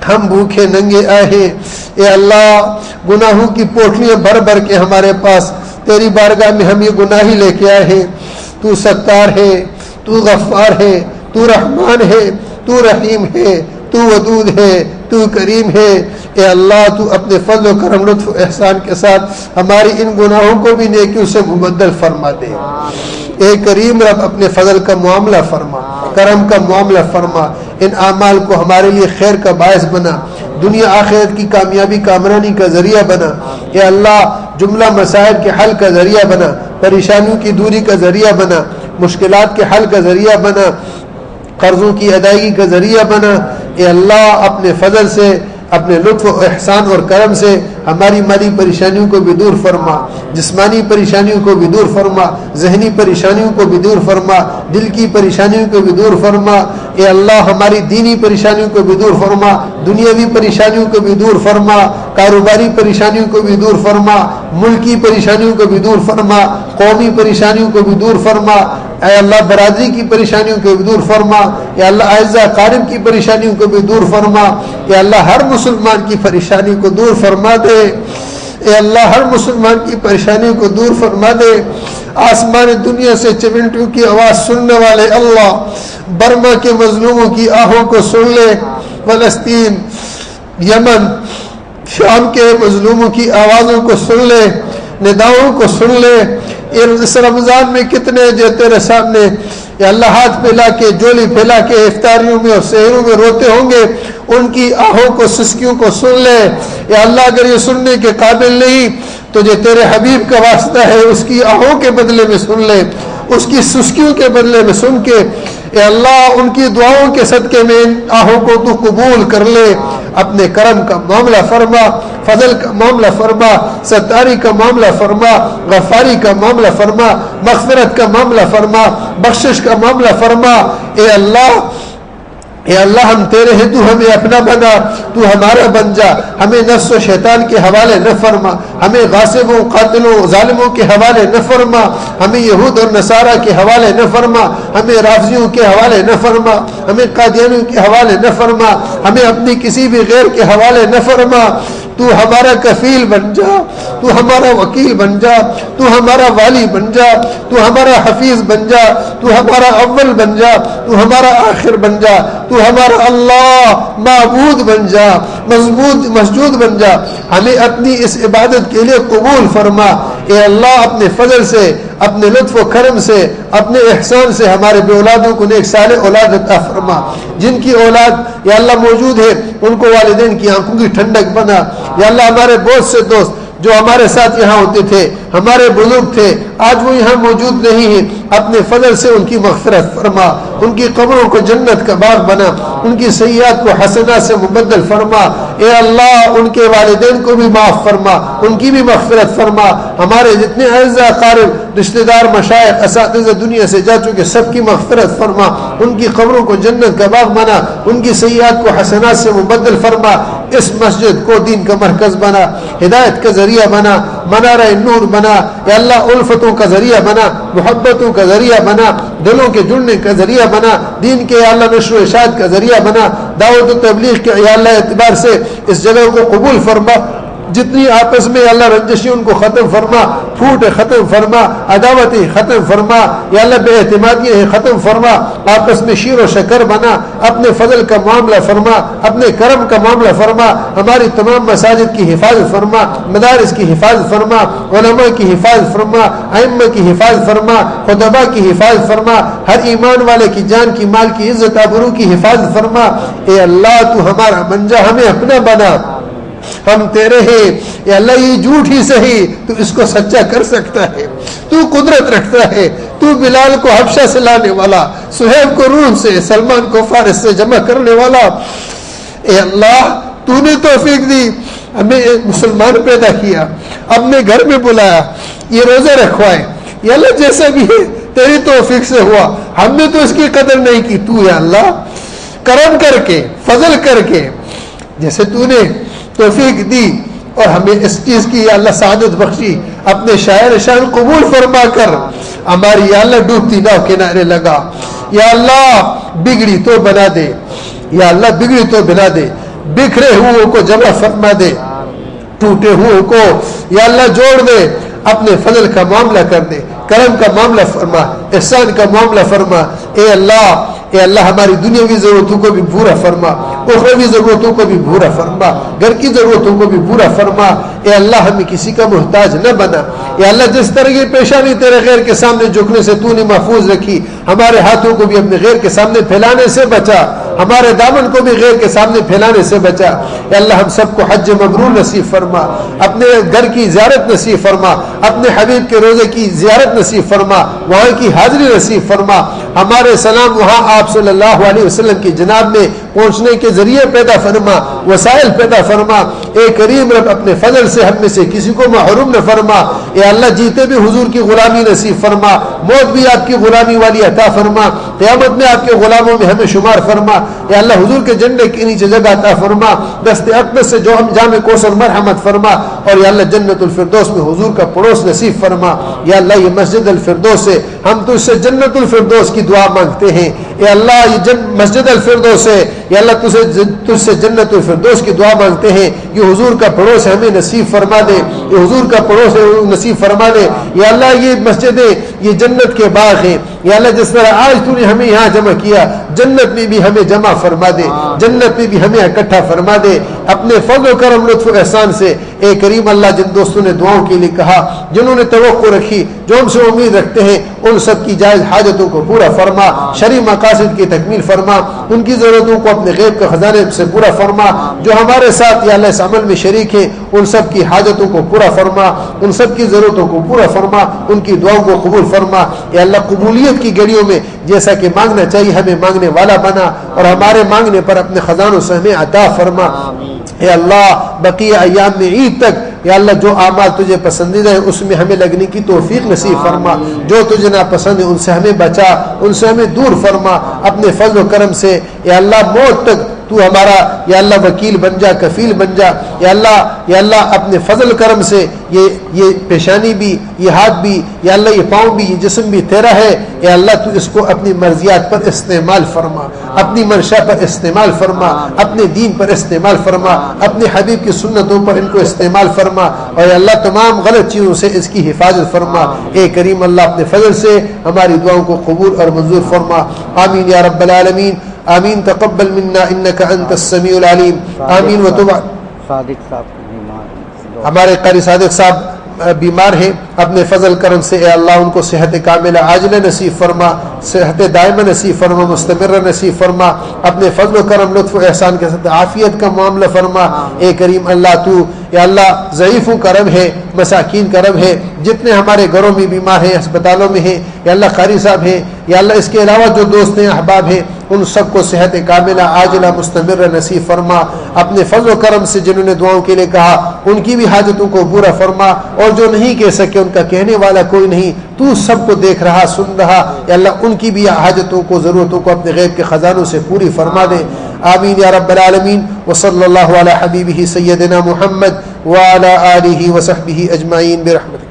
ہم بھوکے ننگے آئے ہیں۔ اے اللہ گناہوں کی پوٹلیاں بھر بھر کے ہمارے پاس تیری بارگاہ میں ہم یہ گناہ ہی لے کے آئے ہیں۔ تو ستار ہے، تو غفار ہے، تو رحمان ہے، تو رحیم ہے، تو ودود ہے، تو کریم ہے۔ اے اللہ تو اپنے فضل و کرم لطف و احسان کے ساتھ ہماری ان گناہوں کو بھی نیکیوں سے مبدل فرما دے۔ اے کریم رب اپنے فضل کا معاملہ فرما، کرم کا معاملہ فرما، ان اعمال کو ہمارے لیے خیر کا باعث بنا، دنیا آخرت کی کامیابی کامرانی کا ذریعہ بنا۔ اے اللہ جملہ مسائل کے حل کا ذریعہ بنا، پریشانیوں کی دوری کا ذریعہ بنا، مشکلات کے حل کا ذریعہ بنا، قرضوں کی ادائیگی کا ذریعہ بنا۔ اے اللہ اپنے فضل سے، اپنے لطف و احسان اور کرم سے ہماری مالی پریشانیوں کو بھی دور فرما، جسمانی پریشانیوں کو بھی دور فرما، ذہنی پریشانیوں کو بھی دور فرما، دل کی پریشانیوں کو بھی دور فرما۔ اے اللہ ہماری دینی پریشانیوں کو بھی دور فرما، دنیاوی پریشانیوں کو بھی دور فرما، کاروباری پریشانیوں کو بھی دور فرما، ملکی پریشانیوں کو بھی دور فرما، قومی پریشانیوں کو بھی دور فرما۔ اے اللہ برادری کی پریشانیوں کو بھی دور فرما۔ اے اللہ اعزہ قارب کی پریشانیوں کو بھی دور فرما۔ اے اللہ ہر مسلمان کی پریشانی کو دور فرما دے۔ اے اللہ ہر مسلمان کی پریشانیوں کو دور فرما دے۔ آسمان دنیا سے چمنٹوں کی آواز سننے والے اللہ برما کے مظلوموں کی آہوں کو سن لے، فلسطین، یمن، شام کے مظلوموں کی آوازوں کو سن لے، نداؤں کو سن لے۔ اس رمضان میں کتنے جو تیرے سامنے یا اللہ ہاتھ پھیلا کے، جولی پھیلا کے افطاریوں میں اور سحروں میں روتے ہوں گے، ان کی آہوں کو، سسکیوں کو سن لے۔ یا اللہ اگر یہ سننے کے قابل نہیں تو جو تیرے حبیب کا واسطہ ہے اس کی آہوں کے بدلے میں سن لے، اس کی سسکیوں کے بدلے میں سن کے اے اللہ ان کی دعاؤں کے صدقے میں ان آہوں کو تو قبول کر لے۔ اپنے کرم کا معاملہ فرما، فضل کا معاملہ فرما، ستاری کا معاملہ فرما، غفاری کا معاملہ فرما، مغفرت کا معاملہ فرما، بخشش کا معاملہ فرما۔ اے اللہ ہم تیرے ہیں، تو ہمیں اپنا بنا، تو ہمارا بن جا، ہمیں نفس و شیطان کے حوالے نہ فرما، ہمیں غاصبوں، قاتلوں، ظالموں کے حوالے نہ فرما، ہمیں یہود اور نصارہ کے حوالے نہ فرما، ہمیں رافضیوں کے حوالے نہ فرما، ہمیں قادیانیوں کے حوالے نہ فرما، ہمیں اپنی کسی بھی غیر کے حوالے نہ فرما۔ تو ہمارا کفیل بن جا، تو ہمارا وکیل بن جا، تو ہمارا والی بن جا، تو ہمارا حفیظ بن جا، تو ہمارا اول بن جا، تو ہمارا آخر بن جا، تو ہمارا اللہ معبود بن جا، مسجود بن جا۔ ہمیں اپنی اس عبادت کے لیے قبول فرما۔ اے اللہ اپنے فضل سے، اپنے لطف و کرم سے، اپنے احسان سے ہمارے بے اولادوں کو نیک صالح اولاد عطا فرما، جن کی اولاد یا اللہ موجود ہے ان کو والدین کی آنکھوں کی ٹھنڈک بنا۔ یا اللہ ہمارے بہت سے دوست جو ہمارے ساتھ یہاں ہوتے تھے، ہمارے بزرگ تھے، آج وہ یہاں موجود نہیں ہیں، اپنے فضل سے ان کی مغفرت فرما، ان کی قبروں کو جنت کا باغ بنا، ان کی سیئات کو حسنات سے مبدل فرما۔ اے اللہ ان کے والدین کو بھی معاف فرما، ان کی بھی مغفرت فرما، ہمارے جتنے اعزاء اقارب رشتہ دار مشائخ اساتذہ دنیا سے جا چکے سب کی مغفرت فرما، ان کی قبروں کو جنت کا باغ بنا، ان کی سیئات کو حسنات سے مبدل فرما۔ اس مسجد کو دین کا مرکز بنا، ہدایت کا ذریعہ بنا، منارہ نور بنا، یا اللہ الفتوں کا ذریعہ بنا، محبتوں کا ذریعہ بنا، دلوں کے جڑنے کا ذریعہ بنا، دین کے یا اللہ نشر و اشاعت کا ذریعہ بنا، دعوت و تبلیغ کے یا اللہ اعتبار سے اس جگہ کو قبول فرما، جتنی آپس میں اللہ رنجشی ان کو ختم فرما، پھوٹ ختم فرما، عداوتیں ختم فرما، یا اللہ بے اعتمادیاں ختم فرما، آپس میں شیر و شکر بنا، اپنے فضل کا معاملہ فرما، اپنے کرم کا معاملہ فرما، ہماری تمام مساجد کی حفاظت فرما، مدارس کی حفاظت فرما، علماء کی حفاظت فرما، ائمہ کی حفاظت فرما، خطباء کی حفاظت فرما، ہر ایمان والے کی جان کی مال کی عزت آبرو کی حفاظت فرما۔ اے اللہ تو ہمارا بن جا، ہمیں اپنا بنا، ہم تیرے ہیں۔ یا اللہ یہ جھوٹ ہی صحیح، تو اس کو سچا کر سکتا ہے، تو قدرت رکھتا ہے، تو بلال کو حبشہ سے لانے والا، سہیب کو روم سے، سلمان کو فارس سے جمع کرنے والا، اے اللہ تو نے توفیق دی، ہمیں ایک مسلمان پیدا کیا، اپنے گھر میں بلایا، یہ روزے رکھوائے، یا اللہ جیسا بھی ہے تیری توفیق سے ہوا، ہم نے تو اس کی قدر نہیں کی، تو یا اللہ کرم کر کے، فضل کر کے، جیسے تو نے توفیق دی اور ہمیں اس چیز کی یا اللہ سعادت بخشی، اپنے شاعر شان قبول فرما کر ہماری یا اللہ ڈوبتی ناؤ کنارے لگا، یا اللہ بگڑی تو بنا دے، یا اللہ بگڑی تو بنا دے، بکھرے ہوئے کو جمع فرما دے، ٹوٹے ہوئے کو یا اللہ جوڑ دے، اپنے فضل کا معاملہ کر دے، کرم کا معاملہ فرما، احسان کا معاملہ فرما۔ اے اللہ ہماری دنیاوی ضرورتوں کو بھی پورا فرما، اخروی ضرورتوں کو بھی پورا فرما، گھر کی ضرورتوں کو بھی پورا فرما۔ اے اللہ ہمیں کسی کا محتاج نہ بنا، یا اللہ جس طرح کی پیشانی تیرے غیر کے سامنے جھکنے سے تو نے محفوظ رکھی، ہمارے ہاتھوں کو بھی اپنے غیر کے سامنے پھیلانے سے بچا، ہمارے دامن کو بھی غیر کے سامنے پھیلانے سے بچا۔ اے اللہ ہم سب کو حج مبرور نصیب فرما، اپنے گھر کی زیارت نصیب فرما، اپنے حبیب کے روزے کی زیارت نصیب فرما، وہاں کی حاضری نصیب فرما، ہمارے سلام وہاں آپ صلی اللہ علیہ وسلم کی جناب میں پہنچنے کے ذریعے پیدا فرما، وسائل پیدا فرما۔ اے کریم رب اپنے فضل سے ہم میں سے کسی کو محروم نہ فرما۔ اے اللہ جیتے بھی حضور کی غلامی نصیب فرما، موت بھی آپ کی غلامی والی عطا فرما، قیامت میں آپ کے غلاموں میں ہمیں شمار فرما۔ اے اللہ حضور کے جھنڈے کے نیچے جگہ عطا فرما، دست اقدس سے جو ہم جامع کوثر مرحمت فرما، اور یا اللہ جنت الفردوس میں حضور کا پڑوس نصیب فرما۔ یا اللہ یہ مسجد الفردوس سے ہم تجھ سے جنت الفردوس کی دعا مانگتے ہیں۔ اے اللہ یہ مسجد الفردوس ہے، یا اللہ تجھ سے جنت الفردوس کی دعا مانگتے ہیں، یہ حضور کا پڑوس ہمیں نصیب فرما دے، یہ حضور کا پڑوس نصیب فرما دے۔ یا اللہ یہ مسجدیں یہ جنت کے باغ ہیں، یا اللہ جس طرح آج تو نے ہمیں یہاں جمع کیا، جنت میں بھی ہمیں جمع فرما دے، جنت میں بھی ہمیں اکٹھا فرما دے اپنے فضل و کرم لطف و احسان سے۔ اے کریم اللہ جن دوستوں نے دعاؤں کے لیے کہا، جنہوں نے توقع رکھی، جو ہم سے امید رکھتے ہیں، ان سب کی جائز حاجتوں کو پورا فرما، شرعی مقاصد کی تکمیل فرما، ان کی ضرورتوں کو اپنے غیب کے خزانے سے پورا فرما، جو ہمارے ساتھ یا اللہ اس عمل میں شریک ہیں ان سب کی حاجتوں کو پورا فرما، ان سب کی ضرورتوں کو پورا فرما، ان کی دعاؤں کو قبول فرما۔ یا اللہ قبولیت کی گھڑیوں میں جیسا کہ مانگنا چاہیے ہمیں مانگنے والا بنا، اور ہمارے مانگنے پر اپنے خزانوں سے ہمیں عطا فرما۔ اے اللہ بقیہ ایام میں عید تک یا اللہ جو اعمال تجھے پسندیدہ ہے اس میں ہمیں لگنے کی توفیق نصیب فرما، جو تجھے ناپسند ہے ان سے ہمیں بچا، ان سے ہمیں دور فرما اپنے فضل و کرم سے۔ یا اللہ موت تک تو ہمارا یا اللہ وکیل بن جا، کفیل بن جا، یا اللہ اپنے فضل کرم سے یہ پیشانی بھی، یہ ہاتھ بھی، یا اللہ یہ پاؤں بھی، یہ جسم بھی تیرا ہے۔ یا اللہ تو اس کو اپنی مرضیات پر استعمال فرما، اپنی منشا پر استعمال فرما، اپنے دین پر استعمال فرما، اپنے حبیب کی سنتوں پر ان کو استعمال فرما، اور یا اللہ تمام غلط چیزوں سے اس کی حفاظت فرما۔ اے کریم اللہ اپنے فضل سے ہماری دعاؤں کو قبول اور منظور فرما۔ آمین یا رب العالمین، آمین۔ تقبل منا انک انت السمیع العلیم، آمین۔ وتب صادق صاحب ہمارے قاری صادق صاحب بیمار ہیں اپنے فضل کرم سے اے اللہ ان کو صحت کاملہ عاجلہ نصیب فرما، صحت دائمہ نصیب فرما، مستمرہ نصیب فرما، اپنے فضل و کرم لطف و احسان کے ساتھ عافیت کا معاملہ فرما۔ اے کریم اللہ تو یا اللہ ضعیفوں کا رب ہے، مساکین کا رب ہے، جتنے ہمارے گھروں میں بیمار ہیں، ہسپتالوں میں ہیں، یا اللہ قاری صاحب ہیں، یا اللہ اس کے علاوہ جو دوست ہیں احباب ہیں، ان سب کو صحت کاملہ عاجلہ مستمرہ نصیب فرما۔ اپنے فضل و کرم سے جنہوں نے دعاؤں کے لیے کہا ان کی بھی حاجتوں کو پورا فرما، اور جو نہیں کہہ سکے ان کا کہنے والا کوئی نہیں، تو سب کو دیکھ رہا سن رہا، یا اللہ ان کی بھی حاجتوں کو ضرورتوں کو اپنے غیب کے خزانوں سے پوری فرما دے۔ آمین یا رب العالمین۔ وصلی اللہ علی حبیبہ سیدنا محمد وعلی آلہ وصحبہ اجمعین برحمتہ۔